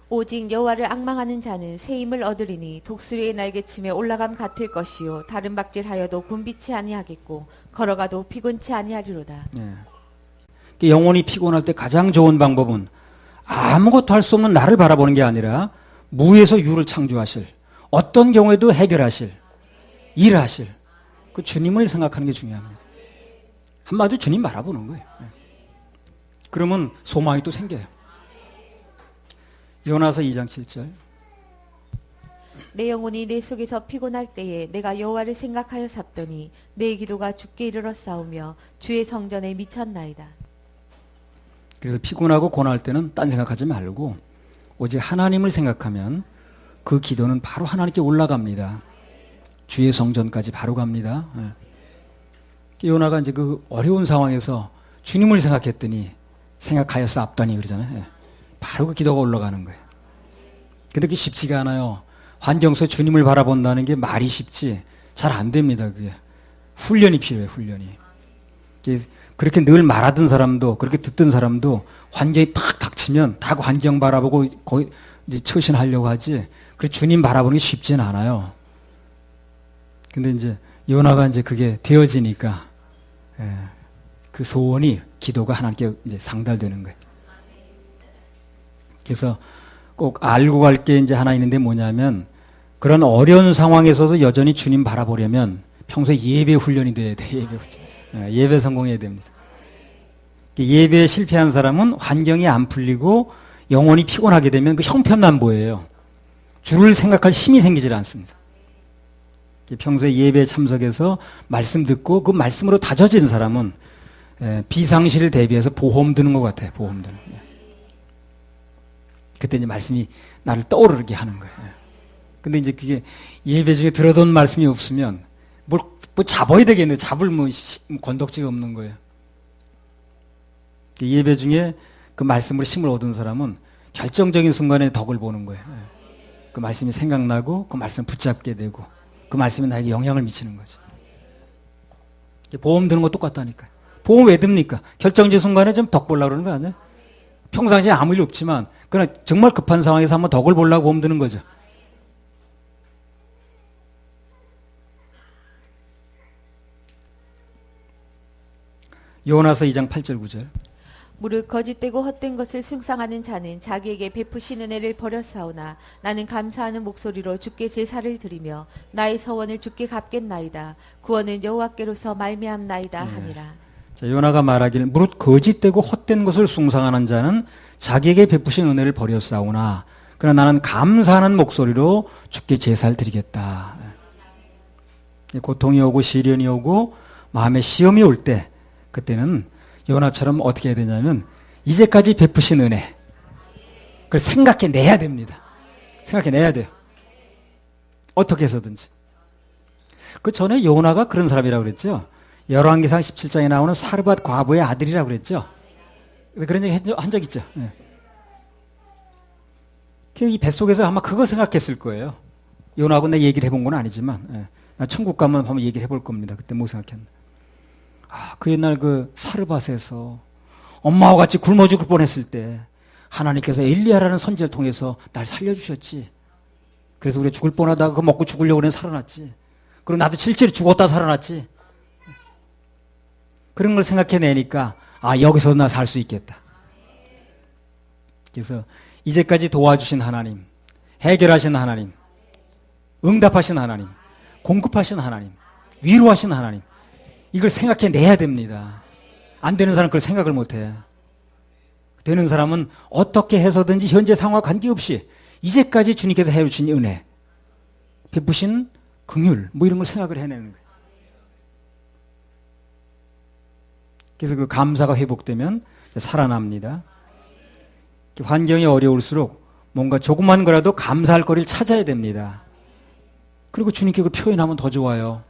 오직 여호와를 앙망하는 자는 새 힘을 얻으리니 독수리의 날개침에 올라감 같을 것이요 다른 박질하여도 곤비치 아니하겠고 걸어가도 피곤치 아니하리로다. 예. 영혼이 피곤할 때 가장 좋은 방법은 아무것도 할 수 없는 나를 바라보는 게 아니라 무에서 유를 창조하실, 어떤 경우에도 해결하실, 일하실 그 주님을 생각하는 게 중요합니다. 한마디로 주님 바라보는 거예요. 예. 그러면 소망이 또 생겨요. 요나서 2장 7절. 내 영혼이 내 속에서 피곤할 때에 내가 여호와를 생각하여 삽더니 내 기도가 주께 이르러 싸우며 주의 성전에 미쳤나이다. 그래서 피곤하고 고난할 때는 딴 생각하지 말고 오직 하나님을 생각하면 그 기도는 바로 하나님께 올라갑니다. 주의 성전까지 바로 갑니다. 예. 요나가 이제 그 어려운 상황에서 주님을 생각했더니 생각하여 쌉더니 그러잖아요. 예. 바로 그 기도가 올라가는 거예요. 근데 그게 쉽지가 않아요. 환경 속에 주님을 바라본다는 게 말이 쉽지 잘 안 됩니다. 그게 훈련이 필요해요. 훈련이. 그렇게 늘 말하던 사람도 그렇게 듣던 사람도 환경이 탁 닥치면 다 환경 바라보고 거의 이제 처신하려고 하지. 그 주님 바라보는 게 쉽지는 않아요. 근데 이제 요나가 이제 그게 되어지니까 그 소원이 기도가 하나님께 이제 상달되는 거예요. 그래서 꼭 알고 갈 게 이제 하나 있는데 뭐냐면 그런 어려운 상황에서도 여전히 주님 바라보려면 평소에 예배 훈련이 돼야 돼. 예배 성공해야 됩니다. 예배에 실패한 사람은 환경이 안 풀리고 영혼이 피곤하게 되면 그 형편만 보여요. 주를 생각할 힘이 생기질 않습니다. 평소에 예배에 참석해서 말씀 듣고 그 말씀으로 다져진 사람은 비상시를 대비해서 보험 드는 것 같아요. 보험 드는. 그때 이제 말씀이 나를 떠오르게 하는 거예요. 근데 이제 그게 예배 중에 들어둔 말씀이 없으면 뭐 잡아야 되겠네. 잡을 건덕지가 없는 거예요. 예배 중에 그 말씀으로 힘을 얻은 사람은 결정적인 순간에 덕을 보는 거예요. 그 말씀이 생각나고 그 말씀 붙잡게 되고 그 말씀이 나에게 영향을 미치는 거죠. 보험 드는 거 똑같다니까요. 보험 왜 듭니까? 결정적인 순간에 좀 덕 보려고 그러는 거 아니에요? 평상시에 아무 일 없지만 그러나 정말 급한 상황에서 한번 덕을 보려고 보험 드는 거죠. 요나서 2장 8절 9절. 무릇 거짓되고 헛된 것을 숭상하는 자는 자기에게 베푸신 은혜를 버렸사오나 나는 감사하는 목소리로 주께 제사를 드리며 나의 서원을 주께 갚겠나이다. 구원은 여호와께로서 말미암나이다 하니라. 자, 요나가 말하기를 무릇 거짓되고 헛된 것을 숭상하는 자는 자기에게 베푸신 은혜를 버렸사오나 그러나 나는 감사하는 목소리로 주께 제사를 드리겠다. 고통이 오고 시련이 오고 마음에 시험이 올 때 그때는 요나처럼 어떻게 해야 되냐면 이제까지 베푸신 은혜 그걸 생각해내야 됩니다. 생각해내야 돼요. 어떻게 해서든지. 그 전에 요나가 그런 사람이라고 그랬죠. 열왕기상 17장에 나오는 사르밧 과부의 아들이라고 그랬죠. 그런 얘기 한 적 있죠. 네. 이 뱃속에서 아마 그거 생각했을 거예요. 요나하고 내 얘기를 해본 건 아니지만 네. 나 천국 가면 한번 얘기를 해볼 겁니다. 그때 뭐 생각했나. 그 옛날 그 사르밧에서 엄마와 같이 굶어 죽을 뻔했을 때 하나님께서 엘리야라는 선지자를 통해서 날 살려주셨지. 그래서 우리 죽을 뻔하다가 그거 먹고 죽으려고 그래 살아났지. 그리고 나도 실제로 죽었다 살아났지. 그런 걸 생각해내니까 여기서 나 살 수 있겠다. 그래서 이제까지 도와주신 하나님, 해결하신 하나님, 응답하신 하나님, 공급하신 하나님, 위로하신 하나님 이걸 생각해내야 됩니다. 안 되는 사람은 그걸 생각을 못해. 되는 사람은 어떻게 해서든지 현재 상황과 관계없이 이제까지 주님께서 해주신 은혜, 베푸신 긍휼 뭐 이런 걸 생각을 해내는 거예요. 그래서 그 감사가 회복되면 살아납니다. 환경이 어려울수록 뭔가 조그만 거라도 감사할 거리를 찾아야 됩니다. 그리고 주님께 그 표현하면 더 좋아요.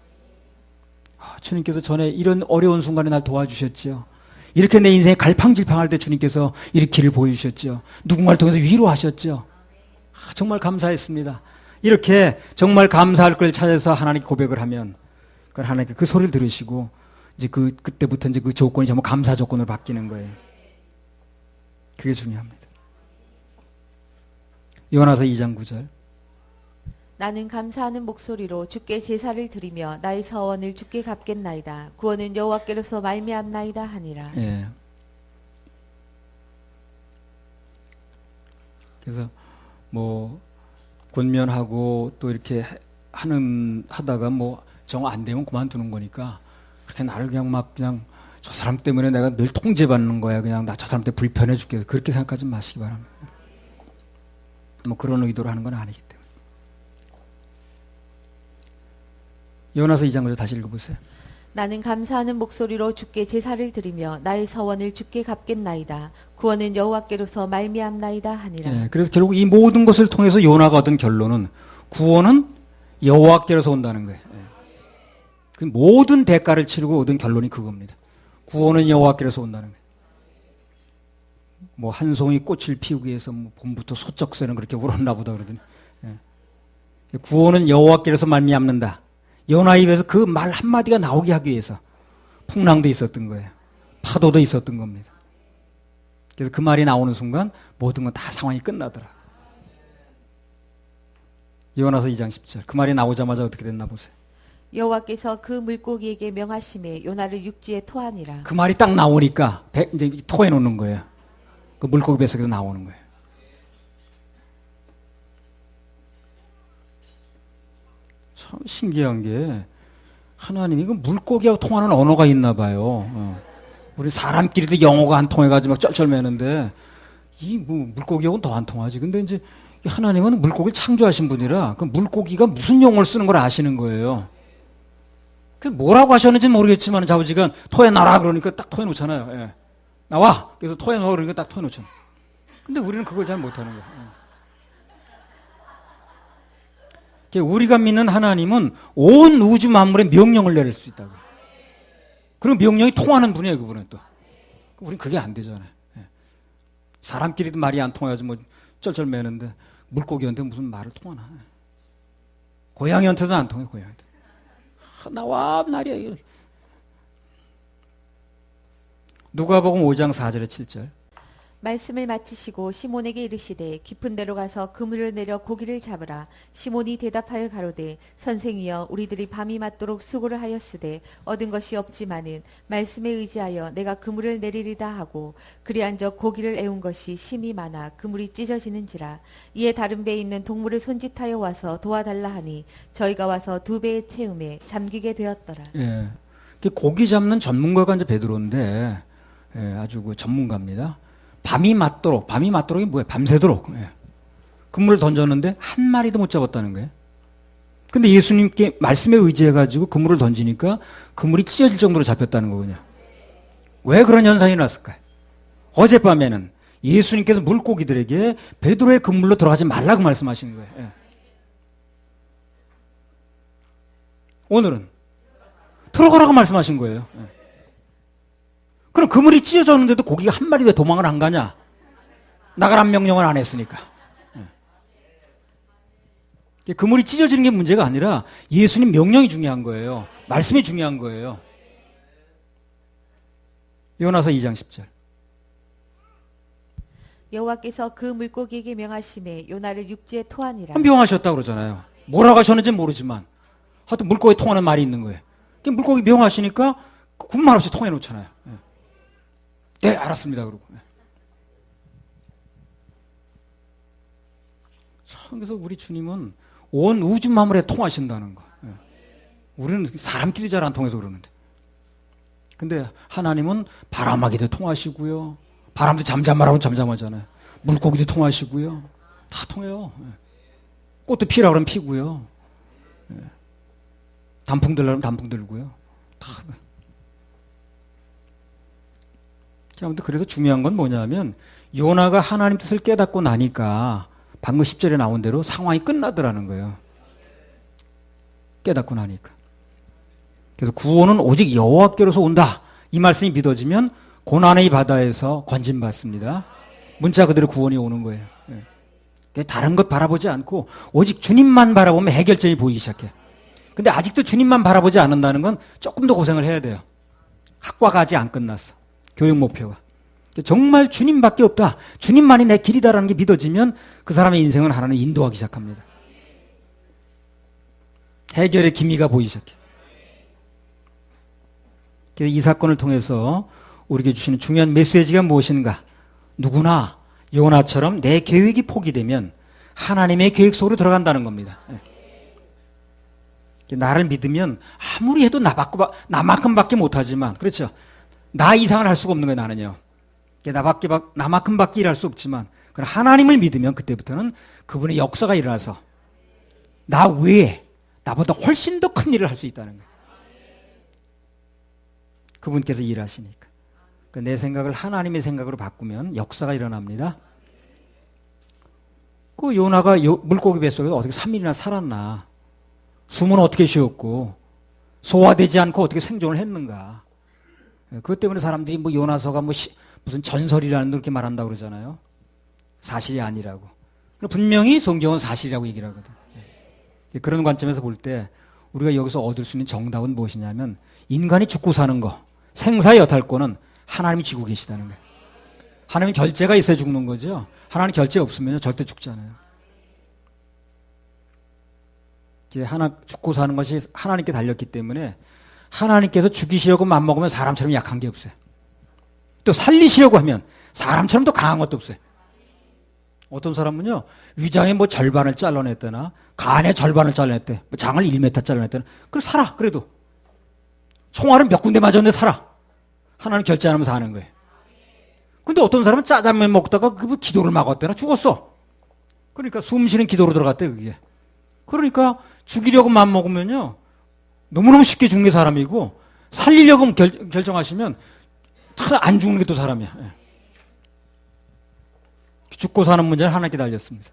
주님께서 전에 이런 어려운 순간에 날 도와주셨죠. 이렇게 내 인생에 갈팡질팡할 때 주님께서 이렇게 길을 보여주셨죠. 누군가를 통해서 위로하셨죠. 정말 감사했습니다. 이렇게 정말 감사할 걸 찾아서 하나님께 고백을 하면 그 하나님께 그 소리를 들으시고 이제 그때부터 이제 그 조건이 전부 감사 조건으로 바뀌는 거예요. 그게 중요합니다. 요나서 2장 9절. 나는 감사하는 목소리로 주께 제사를 드리며 나의 서원을 주께 갚겠나이다. 구원은 여호와께로서 말미암나이다 하니라. 예. 그래서 뭐 권면하고 또 이렇게 하다가 뭐 정 안 되면 그만두는 거니까 그렇게 나를 그냥 막 그냥 저 사람 때문에 내가 늘 통제받는 거야. 그냥 나 저 사람 때문에 불편해 죽겠어. 그렇게 생각하지 마시기 바랍니다. 뭐 그런 의도로 하는 건 아니기 때문에. 요나서 2장을 다시 읽어보세요. 나는 감사하는 목소리로 주께 제사를 드리며 나의 서원을 주께 갚겠나이다. 구원은 여호와께로서 말미암나이다 하니라. 예, 그래서 결국 이 모든 것을 통해서 요나가 얻은 결론은 구원은 여호와께로서 온다는 거예요. 예. 그 모든 대가를 치르고 얻은 결론이 그겁니다. 구원은 여호와께로서 온다는 거예요. 뭐 한 송이 꽃을 피우기 위해서 뭐 봄부터 소쩍새는 그렇게 울었나 보다 그러더니 예. 구원은 여호와께로서 말미암는다. 요나 입에서 그 말 한마디가 나오게 하기 위해서 풍랑도 있었던 거예요. 파도도 있었던 겁니다. 그래서 그 말이 나오는 순간 모든 건 다 상황이 끝나더라. 요나서 2장 10절. 그 말이 나오자마자 어떻게 됐나 보세요. 여호와께서 그 물고기에게 명하심에 요나를 육지에 토하니라. 그 말이 딱 나오니까 이제 토해 놓는 거예요. 그 물고기 뱃속에서 나오는 거예요. 참 신기한 게 하나님이 그 물고기하고 통하는 언어가 있나 봐요. 우리 사람끼리도 영어가 안 통해가지고 막 쩔쩔매는데 이 뭐 물고기하고는 더 안 통하지. 근데 이제 하나님은 물고기를 창조하신 분이라 그 물고기가 무슨 용어를 쓰는 걸 아시는 거예요. 그 뭐라고 하셨는지는 모르겠지만 자부지간 토해 놔라 그러니까 딱 토해 놓잖아요. 예. 나와. 그래서 토해 놓아 그러니까 딱 토해 놓잖아요. 근데 우리는 그걸 잘 못하는 거예요. 우리가 믿는 하나님은 온 우주 만물에 명령을 내릴 수 있다고. 그럼 명령이 통하는 분이에요, 그분은 또. 우린 그게 안 되잖아요. 사람끼리도 말이 안 통하지 뭐 쩔쩔매는데 물고기한테 무슨 말을 통하나. 고양이한테도 안 통해, 고양이한테. 나와, 날이야. 누가복음 5장 4절에 7절. 말씀을 마치시고 시몬에게 이르시되 깊은 데로 가서 그물을 내려 고기를 잡으라. 시몬이 대답하여 가로되 선생이여 우리들이 밤이 맞도록 수고를 하였으되 얻은 것이 없지만은 말씀에 의지하여 내가 그물을 내리리다 하고 그리한적 고기를 애운 것이 심이 많아 그물이 찢어지는지라. 이에 다른 배에 있는 동물을 손짓하여 와서 도와달라 하니 저희가 와서 두 배에 채움에 잠기게 되었더라. 예. 고기 잡는 전문가가 이제 베드로인데 예, 아주 그 전문가입니다. 밤이 맞도록이 뭐예요? 밤새도록. 예. 그물을 던졌는데 한 마리도 못 잡았다는 거예요. 근데 예수님께 말씀에 의지해가지고 그물을 던지니까 그물이 찢어질 정도로 잡혔다는 거군요. 왜 그런 현상이 났을까요? 어젯밤에는 예수님께서 물고기들에게 베드로의 그물로 들어가지 말라고 말씀하시는 거예요. 예. 오늘은 들어가라고 말씀하신 거예요. 예. 그럼 그물이 찢어졌는데도 고기가 한 마리 왜 도망을 안 가냐? 나가란 명령을 안 했으니까. 그물이 찢어지는 게 문제가 아니라 예수님 명령이 중요한 거예요. 말씀이 중요한 거예요. 요나서 2장 10절. 여호와께서 그 물고기에게 명하심에 요나를 육지에 토하니라. 명하셨다고 그러잖아요. 뭐라고 하셨는지는 모르지만 하여튼 물고기 통하는 말이 있는 거예요. 물고기 명하시니까 군말 없이 통해 놓잖아요. 네, 알았습니다. 그러고. 참, 그래서 우리 주님은 온 우주 만물에 통하신다는 거. 우리는 사람끼리 잘 안 통해서 그러는데. 근데 하나님은 바람하기도 통하시고요. 바람도 잠잠하라고 잠잠하잖아요. 물고기도 통하시고요. 다 통해요. 꽃도 피라 그러면 피고요. 단풍 들라면 단풍 들고요. 다. 아무튼 그래서 중요한 건 뭐냐면 요나가 하나님 뜻을 깨닫고 나니까 방금 10절에 나온 대로 상황이 끝나더라는 거예요. 깨닫고 나니까. 그래서 구원은 오직 여호와께로서 온다. 이 말씀이 믿어지면 고난의 바다에서 건짐받습니다. 문자 그대로 구원이 오는 거예요. 다른 것 바라보지 않고 오직 주님만 바라보면 해결점이 보이기 시작해. 근데 아직도 주님만 바라보지 않는다는 건 조금 더 고생을 해야 돼요. 학과가 아직 안 끝났어. 교육 목표가. 정말 주님밖에 없다. 주님만이 내 길이다라는 게 믿어지면 그 사람의 인생은 하나님 인도하기 시작합니다. 해결의 기미가 보이기 시작해. 이 사건을 통해서 우리에게 주시는 중요한 메시지가 무엇인가? 누구나 요나처럼 내 계획이 포기되면 하나님의 계획 속으로 들어간다는 겁니다. 나를 믿으면 아무리 해도 나만큼밖에 못하지만, 그렇죠? 나 이상을 할 수가 없는 거예요, 나는요. 나만큼밖에 일할 수 없지만, 하나님을 믿으면 그때부터는 그분의 역사가 일어나서 나 외에 나보다 훨씬 더 큰 일을 할 수 있다는 거예요. 그분께서 일하시니까. 내 생각을 하나님의 생각으로 바꾸면 역사가 일어납니다. 그 요나가 물고기 뱃속에서 어떻게 3일이나 살았나? 숨은 어떻게 쉬었고 소화되지 않고 어떻게 생존을 했는가? 그것 때문에 사람들이 뭐 요나서가 무슨 전설이라는 그렇게 말한다고 그러잖아요. 사실이 아니라고. 분명히 성경은 사실이라고 얘기를 하거든. 그런 관점에서 볼 때 우리가 여기서 얻을 수 있는 정답은 무엇이냐면 인간이 죽고 사는 거, 생사의 여탈권은 하나님이 쥐고 계시다는 거예요. 하나님 결제가 있어야 죽는 거죠. 하나님 결제 없으면 절대 죽잖아요. 죽고 사는 것이 하나님께 달렸기 때문에 하나님께서 죽이시려고 맘먹으면 사람처럼 약한 게 없어요. 또 살리시려고 하면 사람처럼 또 강한 것도 없어요. 어떤 사람은요, 위장의 절반을 잘라냈다나 간의 절반을 잘라냈대, 장을 1m 잘라냈다나, 그래 살아. 그래도 총알은 몇 군데 맞았는데 살아. 하나님 결제 안 하면 사는 거예요. 근데 어떤 사람은 짜장면 먹다가 그 기도를 막았대나 죽었어. 그러니까 숨 쉬는 기도로 들어갔대, 그게. 그러니까 죽이려고 맘먹으면요, 너무너무 쉽게 죽는 게 사람이고, 살리려고 결정하시면 안 죽는 게 또 사람이야. 죽고 사는 문제는 하나님께 달렸습니다.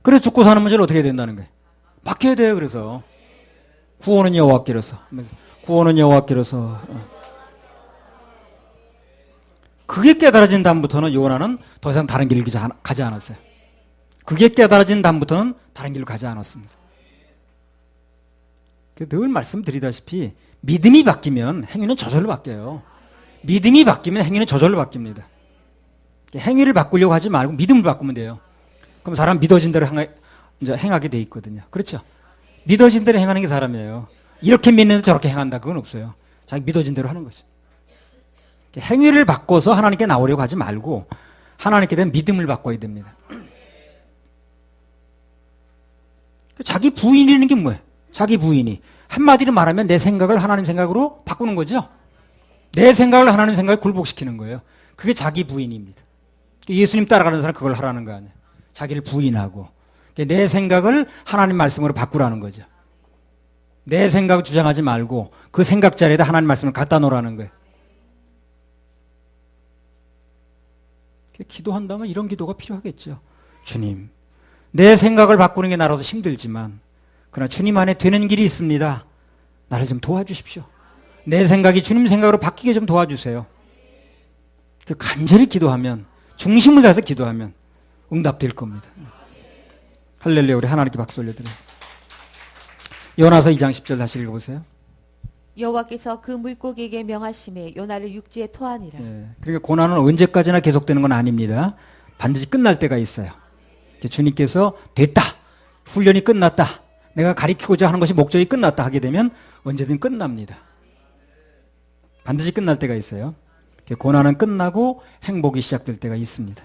그래서 죽고 사는 문제는 어떻게 된다는 거예요? 바뀌어야 돼요. 그래서 구원은 여호와께로서, 구원은 여호와께로서. 그게 깨달아진 다음부터는 요나는 더 이상 다른 길을 가지 않았어요. 그게 깨달아진 다음부터는 다른 길로 가지 않았습니다. 늘 말씀드리다시피 믿음이 바뀌면 행위는 저절로 바뀌어요. 믿음이 바뀌면 행위는 저절로 바뀝니다. 행위를 바꾸려고 하지 말고 믿음을 바꾸면 돼요. 그럼 사람 믿어진 대로 이제 행하게 돼 있거든요. 그렇죠? 믿어진 대로 행하는 게 사람이에요. 이렇게 믿는데 저렇게 행한다, 그건 없어요. 자기 믿어진 대로 하는 거죠. 행위를 바꿔서 하나님께 나오려고 하지 말고 하나님께 대한 믿음을 바꿔야 됩니다. 자기 부인이라는 게 뭐예요? 자기 부인이 한마디로 말하면 내 생각을 하나님 생각으로 바꾸는 거죠. 내 생각을 하나님 생각에 굴복시키는 거예요. 그게 자기 부인입니다. 예수님 따라가는 사람 그걸 하라는 거 아니에요. 자기를 부인하고 내 생각을 하나님 말씀으로 바꾸라는 거죠. 내 생각을 주장하지 말고 그 생각 자리에다 하나님 말씀을 갖다 놓으라는 거예요. 기도한다면 이런 기도가 필요하겠죠. 주님, 내 생각을 바꾸는 게 나라도 힘들지만 그러나 주님 안에 되는 길이 있습니다. 나를 좀 도와주십시오. 내 생각이 주님 생각으로 바뀌게 좀 도와주세요. 간절히 기도하면, 중심을 다해서 기도하면 응답될 겁니다. 할렐루야. 우리 하나님께 박수 올려드려요. 요나서 2장 10절 다시 읽어보세요. 여호와께서 그 물고기에게 명하심에 요나를 육지에 토하니라. 그러니까 고난은 언제까지나 계속되는 건 아닙니다. 반드시 끝날 때가 있어요. 주님께서 됐다, 훈련이 끝났다, 내가 가리키고자 하는 것이 목적이 끝났다 하게 되면 언제든 끝납니다. 반드시 끝날 때가 있어요. 고난은 끝나고 행복이 시작될 때가 있습니다.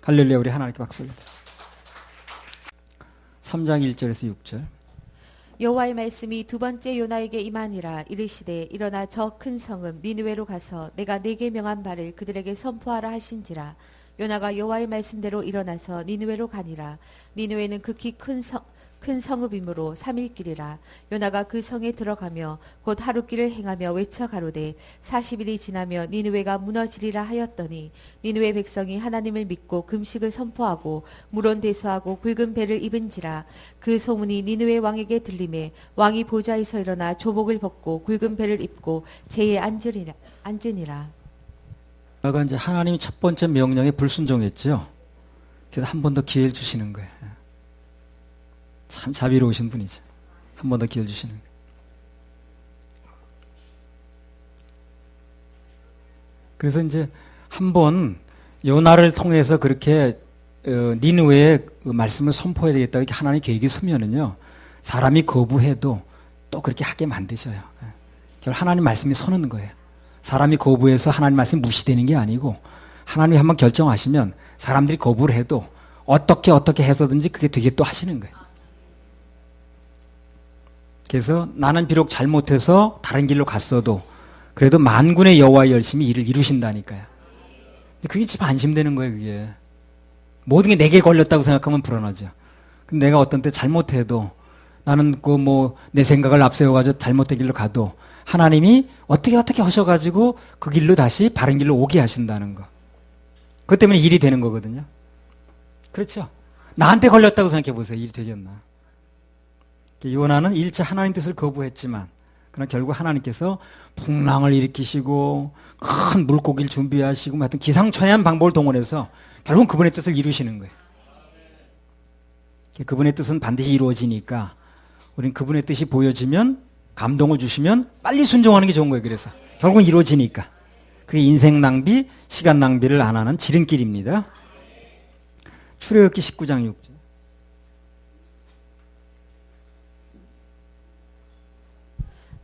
할렐루야. 우리 하나님께 박수 올려드립니다. 3장 1절에서 6절. 여호와의 말씀이 두 번째 요나에게 임하니라. 이르시되 일어나 저 큰 성읍 니느웨로 가서 내가 네게 명한 바를 그들에게 선포하라 하신지라. 요나가 여호와의 말씀대로 일어나서 니느웨로 가니라. 니느웨는 극히 큰 성읍이므로 3일 길이라. 요나가 그 성에 들어가며 곧 하룻길을 행하며 외쳐 가로되 40일이 지나며 니느웨가 무너지리라 하였더니 니느웨 백성이 하나님을 믿고 금식을 선포하고 물온대수하고 굵은 배를 입은지라. 그 소문이 니느웨 왕에게 들림에 왕이 보좌에서 일어나 조복을 벗고 굵은 배를 입고 제에 앉으니라. 내가 이제 하나님의 첫 번째 명령에 불순종했죠. 그래서 한 번 더 기회를 주시는 거예요. 참 자비로우신 분이죠. 한 번 더 기회를 주시는 거예요. 그래서 이제 한번 요나를 통해서 그렇게 니느웨의 말씀을 선포해야 되겠다 이렇게 하나님 계획이 서면은요, 사람이 거부해도 또 그렇게 하게 만드셔요. 결국 하나님 말씀이 서는 거예요. 사람이 거부해서 하나님 말씀이 무시되는 게 아니고, 하나님이 한번 결정하시면 사람들이 거부를 해도 어떻게 해서든지 그게 되게 또 하시는 거예요. 그래서 나는 비록 잘못해서 다른 길로 갔어도 그래도 만군의 여호와의 열심히 일을 이루신다니까요. 그게 참 안심되는 거예요, 그게. 모든 게 내게 걸렸다고 생각하면 불안하죠. 근데 내가 어떤 때 잘못해도 나는 내 생각을 앞세워가지고 잘못된 길로 가도 하나님이 어떻게 하셔가지고 그 길로 다시 바른 길로 오게 하신다는 거. 그것 때문에 일이 되는 거거든요. 그렇죠? 나한테 걸렸다고 생각해 보세요. 일이 되겠나? 요나는 일차 하나님 뜻을 거부했지만, 그러나 결국 하나님께서 풍랑을 일으키시고 큰 물고기를 준비하시고 하여튼 기상천외한 방법을 동원해서 결국 그분의 뜻을 이루시는 거예요. 그분의 뜻은 반드시 이루어지니까 우린 그분의 뜻이 보여지면, 감동을 주시면 빨리 순종하는 게 좋은 거예요. 그래서 결국은 이루어지니까. 그게 인생 낭비, 시간 낭비를 안 하는 지름길입니다. 출애굽기 19장 6절.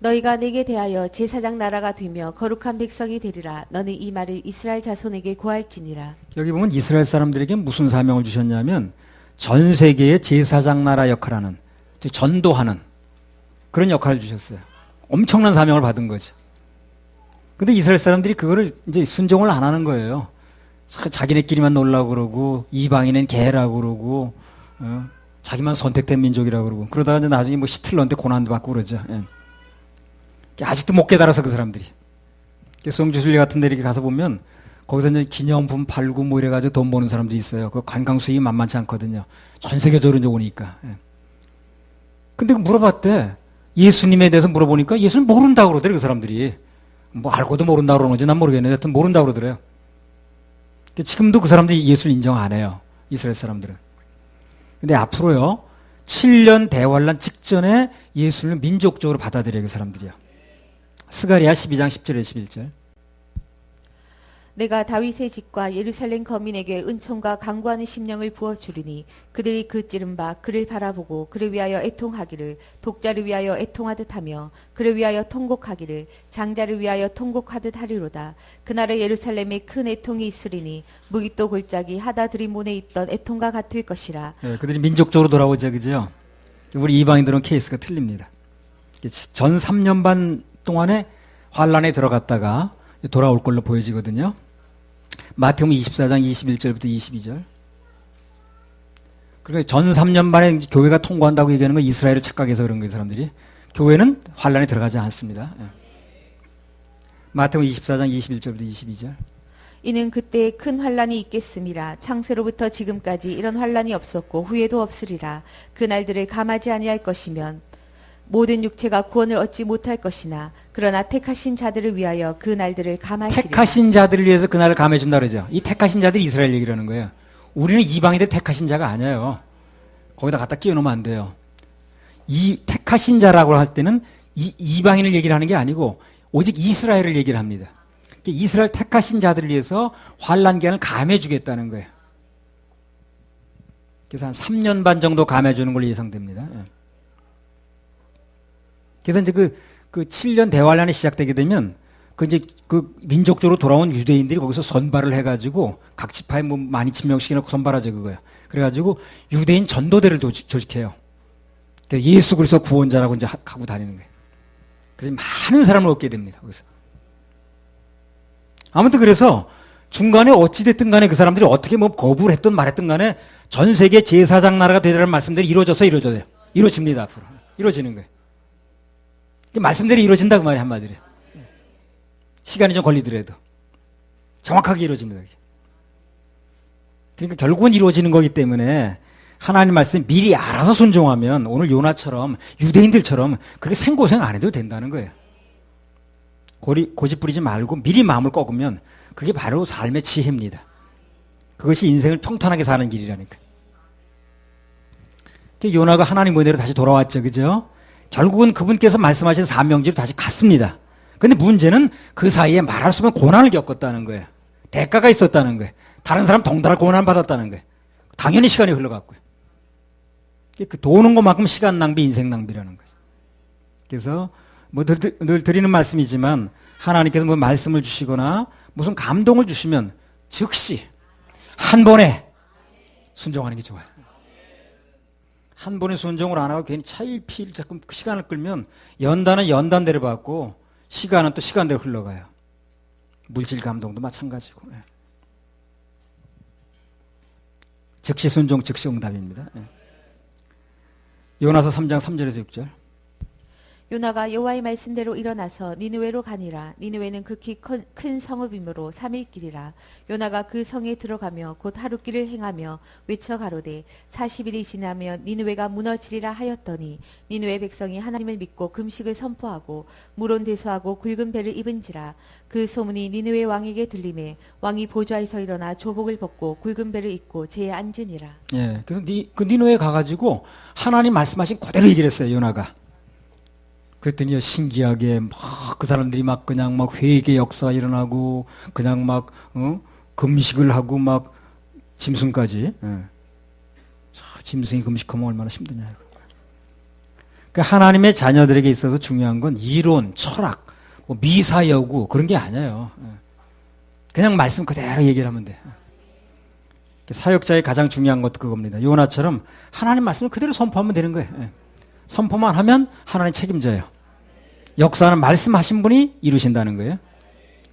너희가 내게 대하여 제사장 나라가 되며 거룩한 백성이 되리라. 너는 이 말을 이스라엘 자손에게 고할지니라. 여기 보면 이스라엘 사람들에게 무슨 사명을 주셨냐면 전 세계의 제사장 나라 역할하는, 즉 전도하는 그런 역할을 주셨어요. 엄청난 사명을 받은 거죠. 근데 이스라엘 사람들이 그거를 이제 순종을 안 하는 거예요. 자기네끼리만 놀라고 그러고, 이방인은 개라고 그러고, 자기만 선택된 민족이라고 그러고, 그러다가 이제 나중에 히틀러한테 고난도 받고 그러죠. 예. 아직도 못 깨달아서 그 사람들이. 성지순례 같은 데 이렇게 가서 보면 거기서 이제 기념품 팔고 이래가지고 돈 버는 사람들이 있어요. 그 관광 수익이 만만치 않거든요. 전 세계적으로 이제 오니까. 예. 근데 물어봤대. 예수님에 대해서 물어보니까 예수는 모른다고 그러더래, 그 사람들이. 알고도 모른다고 그러는지 난 모르겠는데 하여튼 모른다고 그러더래요. 지금도 그 사람들이 예수를 인정 안 해요. 이스라엘 사람들은. 근데 앞으로요, 7년 대환란 직전에 예수를 민족적으로 받아들여요, 그 사람들이요. 스가랴 12장 10절에 11절. 내가 다윗의 집과 예루살렘 거민에게 은총과 강구하는 심령을 부어주리니 그들이 그 찌른 바 그를 바라보고 그를 위하여 애통하기를, 독자를 위하여 애통하듯 하며 그를 위하여 통곡하기를, 장자를 위하여 통곡하듯 하리로다. 그날에 예루살렘에 큰 애통이 있으리니 무기또 골짜기 하다 드리몬에 있던 애통과 같을 것이라. 네, 그들이 민족적으로 돌아오죠, 그죠? 우리 이방인들은 케이스가 틀립니다. 전 3년 반 동안에 환란에 들어갔다가 돌아올 걸로 보여지거든요. 마태복음 24장 21절부터 22절. 그러니까 전 3년 만에 교회가 통과한다고 얘기하는 건 이스라엘을 착각해서 그런 거예요, 사람들이. 교회는 환란에 들어가지 않습니다. 마태복음 24장 21절부터 22절. 이는 그때 큰 환란이 있겠음이라. 창세로부터 지금까지 이런 환란이 없었고 후에도 없으리라. 그 날들을 감하지 아니할 것이면 모든 육체가 구원을 얻지 못할 것이나 그러나 택하신 자들을 위하여 그 날들을 감하시리라. 택하신 자들을 위해서 그날을 감해 준다 그러죠. 이 택하신 자들이 이스라엘 얘기를 하는 거예요. 우리는 이방인들 택하신 자가 아니에요. 거기다 갖다 끼워 놓으면 안 돼요. 이 택하신 자라고 할 때는 이방인을 얘기를 하는 게 아니고 오직 이스라엘을 얘기를 합니다. 이스라엘 택하신 자들을 위해서 환란 기한을 감해 주겠다는 거예요. 그래서 한 3년 반 정도 감해 주는 걸로 예상됩니다. 그래서 이제 그 7년 대환란이 시작되게 되면 이제 그 민족적으로 돌아온 유대인들이 거기서 선발을 해가지고 각 지파에 많이 친명시켜놓고 선발하죠, 그거요. 그래가지고 유대인 전도대를 조직해요. 예수 그리스도 구원자라고 이제 하고 다니는 거예요. 그래서 많은 사람을 얻게 됩니다, 거기서. 아무튼 그래서 중간에 어찌됐든 간에 그 사람들이 어떻게 거부를 했든 말했든 간에 전 세계 제사장 나라가 되리라는 말씀들이 이루어져요. 이루어집니다, 앞으로. 이루어지는 거예요. 말씀대로 이루어진다 그 말이 한마디로. 시간이 좀 걸리더라도 정확하게 이루어집니다. 그러니까 결국은 이루어지는 거기 때문에 하나님 말씀 미리 알아서 순종하면 오늘 요나처럼 유대인들처럼 그렇게 생고생 안 해도 된다는 거예요. 고집 부리지 말고 미리 마음을 꺾으면 그게 바로 삶의 지혜입니다. 그것이 인생을 평탄하게 사는 길이라니까. 요나가 하나님 은혜로 다시 돌아왔죠. 그죠? 결국은 그분께서 말씀하신 사명지로 다시 갔습니다. 근데 문제는 그 사이에 말할 수 없는 고난을 겪었다는 거예요. 대가가 있었다는 거예요. 다른 사람 덩달아 고난 받았다는 거예요. 당연히 시간이 흘러갔고요. 그 도는 것만큼 시간 낭비, 인생 낭비라는 거죠. 그래서 뭐 늘 드리는 말씀이지만 하나님께서 뭐 말씀을 주시거나 무슨 감동을 주시면 즉시 한 번에 순종하는 게 좋아요. 한 번에 순종을 안 하고 괜히 차일피일 자꾸 시간을 끌면 연단은 연단대로 받고 시간은 또 시간대로 흘러가요. 물질 감동도 마찬가지고. 예. 즉시 순종, 즉시 응답입니다. 예. 요나서 3장 3절에서 6절. 요나가 여호와의 말씀대로 일어나서 니느웨로 가니라. 니느웨는 극히 큰 성읍이므로 3일 길이라. 요나가 그 성에 들어가며 곧 하룻길을 행하며 외쳐 가로되 40일이 지나면 니느웨가 무너지리라 하였더니 니느웨 백성이 하나님을 믿고 금식을 선포하고 물온대소하고 굵은 배를 입은지라. 그 소문이 니느웨 왕에게 들림에 왕이 보좌에서 일어나 조복을 벗고 굵은 배를 입고 제에 앉으니라. 예, 그래서 그 니느웨에 가가지고 하나님 말씀하신 그대로 얘기를 했어요. 요나가. 그랬더니 신기하게 막 그 사람들이 막 그냥 막 회개 역사가 일어나고 그냥 막 금식을 하고 막 짐승까지. 예. 짐승이 금식하면 얼마나 힘드냐. 그 하나님의 자녀들에게 있어서 중요한 건 이론, 철학, 뭐 미사여구 그런 게 아니에요. 예. 그냥 말씀 그대로 얘기를 하면 돼. 사역자의 가장 중요한 것도 그겁니다. 요나처럼 하나님 말씀을 그대로 선포하면 되는 거예요. 예. 선포만 하면 하나님 책임져요. 역사는 말씀하신 분이 이루신다는 거예요.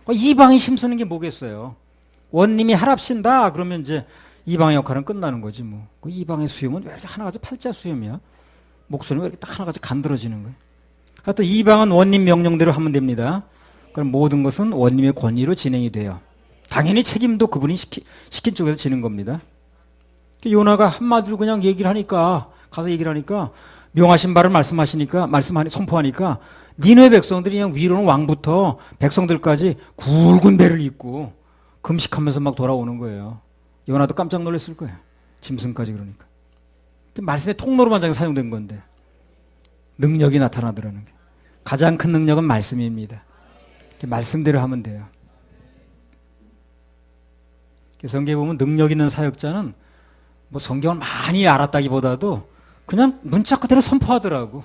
이방이 힘쓰는 게 뭐겠어요. 원님이 하랍신다 그러면 이제 이방의 역할은 끝나는 거지 뭐. 그 이방의 수염은 왜 이렇게 하나같이 팔자 수염이야? 목소리는 왜 이렇게 딱 하나같이 간드러지는 거예요. 하여튼 이방은 원님 명령대로 하면 됩니다. 그럼 모든 것은 원님의 권위로 진행이 돼요. 당연히 책임도 그분이 시킨 쪽에서 지는 겁니다. 요나가 한마디로 그냥 얘기를 하니까 가서 얘기를 하니까 명하신 바를 선포하니까 니네 백성들이 그냥 위로는 왕부터 백성들까지 굵은 배를 입고 금식하면서 막 돌아오는 거예요. 요나도 깜짝 놀랐을 거예요. 짐승까지 그러니까. 말씀의 통로로만 사용된 건데 능력이 나타나더라는 게. 가장 큰 능력은 말씀입니다. 말씀대로 하면 돼요. 성경에 보면 능력 있는 사역자는 뭐 성경을 많이 알았다기보다도 그냥 문자 그대로 선포하더라고.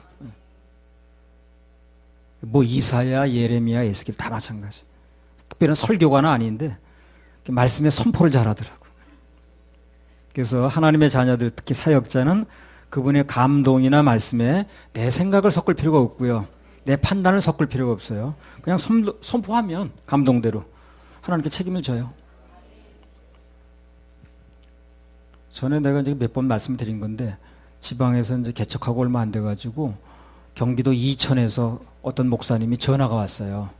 뭐 이사야, 예레미야, 에스겔 다 마찬가지. 특별한 설교가는 아닌데 말씀의 선포를 잘하더라고. 그래서 하나님의 자녀들 특히 사역자는 그분의 감동이나 말씀에 내 생각을 섞을 필요가 없고요. 내 판단을 섞을 필요가 없어요. 그냥 선포하면 감동대로 하나님께 책임을 져요. 전에 내가 이제 몇 번 말씀드린 건데 지방에서 이제 개척하고 얼마 안 돼가지고 경기도 이천에서 어떤 목사님이 전화가 왔어요.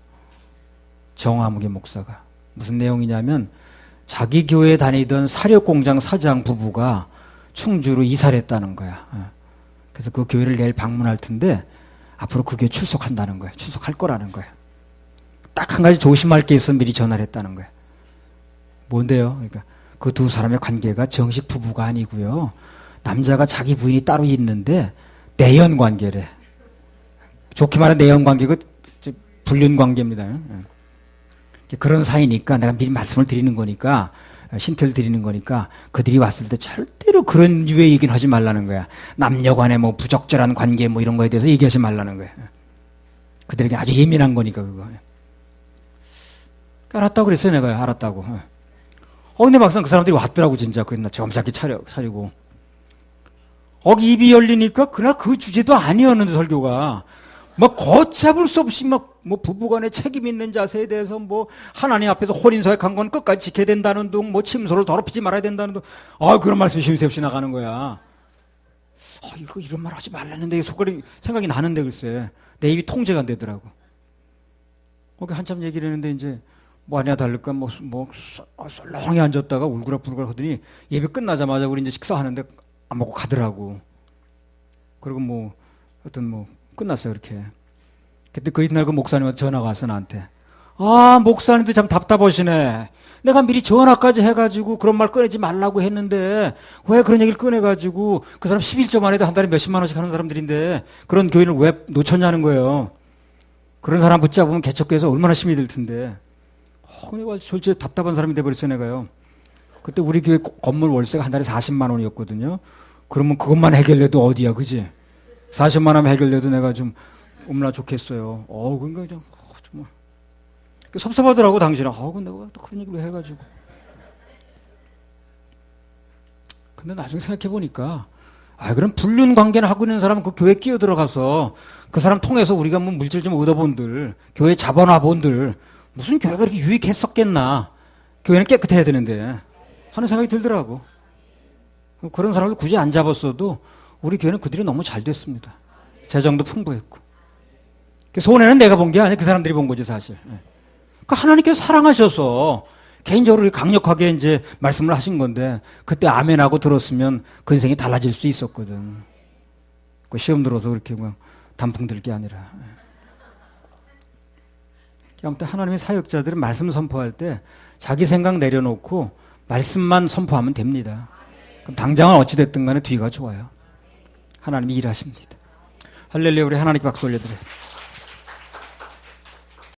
정화무게 목사가. 무슨 내용이냐면 자기 교회에 다니던 사료공장 사장 부부가 충주로 이사를 했다는 거야. 그래서 그 교회를 내일 방문할 텐데 앞으로 그 교회 출석한다는 거야. 출석할 거라는 거야. 딱 한 가지 조심할 게 있어 미리 전화를 했다는 거야. 뭔데요? 그러니까 그 두 사람의 관계가 정식 부부가 아니고요. 남자가 자기 부인이 따로 있는데 내연 관계래. 좋게 말하면 내연 관계가 불륜 관계입니다. 그런 사이니까 내가 미리 말씀을 드리는 거니까 힌트를 드리는 거니까 그들이 왔을 때 절대로 그런 유의 얘기는 하지 말라는 거야. 남녀 간의 뭐 부적절한 관계 뭐 이런 거에 대해서 얘기하지 말라는 거야. 그들에게 아주 예민한 거니까 그거. 알았다고 그랬어요 내가. 알았다고. 근데 막상 그 사람들이 왔더라고 진짜. 그날 점잖게 차리고. 입이 열리니까 그날 그 주제도 아니었는데 설교가 막 걷잡을 수 없이 막 뭐 부부간의 책임 있는 자세에 대해서 뭐 하나님 앞에서 혼인서약한 건 끝까지 지켜야 된다는 둥, 뭐 침소를 더럽히지 말아야 된다는 둥, 그런 말씀 쉼새 없이 나가는 거야. 이거 이런 말 하지 말랐는데 속으로 생각이 나는데 글쎄 내 입이 통제가 안 되더라고. 거기 한참 얘기를 했는데 이제 뭐 아니야 다를까 썰렁히 앉았다가 울그락불그락 하더니 예배 끝나자마자 우리 이제 식사하는데 안 먹고 가더라고. 그리고 하여튼 끝났어요, 그렇게. 그때 그 이튿날 그 목사님한테 전화가 와서 나한테. 아, 목사님도 참 답답하시네. 내가 미리 전화까지 해가지고 그런 말 꺼내지 말라고 했는데 왜 그런 얘기를 꺼내가지고 그 사람 11조 만 해도 한 달에 몇십만 원씩 하는 사람들인데 그런 교인을 왜 놓쳤냐는 거예요. 그런 사람 붙잡으면 개척교회에서 얼마나 힘이 들 텐데. 내가 솔직히 답답한 사람이 돼버렸어요, 내가요. 그때 우리 교회 건물 월세가 한 달에 40만 원이었거든요. 그러면 그것만 해결돼도 어디야, 그지? 40만 원 해결돼도 내가 좀 얼마나 좋겠어요. 그러니까 좀 정말 섭섭하더라고 당신은. 내가 또 그런 얘기를 해가지고. 근데 나중에 생각해 보니까 그럼 불륜 관계를 하고 있는 사람은 그 교회에 끼어 들어가서 그 사람 통해서 우리가 뭐 물질 좀 얻어본들, 교회 잡아놔 본들, 무슨 교회가 그렇게 유익했었겠나. 교회는 깨끗해야 되는데 하는 생각이 들더라고. 그런 사람을 굳이 안 잡았어도 우리 교회는 그들이 너무 잘 됐습니다. 재정도 풍부했고. 손해는 내가 본 게 아니라 그 사람들이 본 거지 사실. 그 하나님께서 사랑하셔서 개인적으로 강력하게 이제 말씀을 하신 건데 그때 아멘하고 들었으면 그 인생이 달라질 수 있었거든. 그 시험 들어서 그렇게 그냥 단풍 들 게 아니라. 아무튼 하나님의 사역자들은 말씀 선포할 때 자기 생각 내려놓고 말씀만 선포하면 됩니다. 그럼 당장은 어찌됐든 간에 뒤가 좋아요. 하나님이 일하십니다. 할렐루야. 우리 하나님께 박수 올려드려요.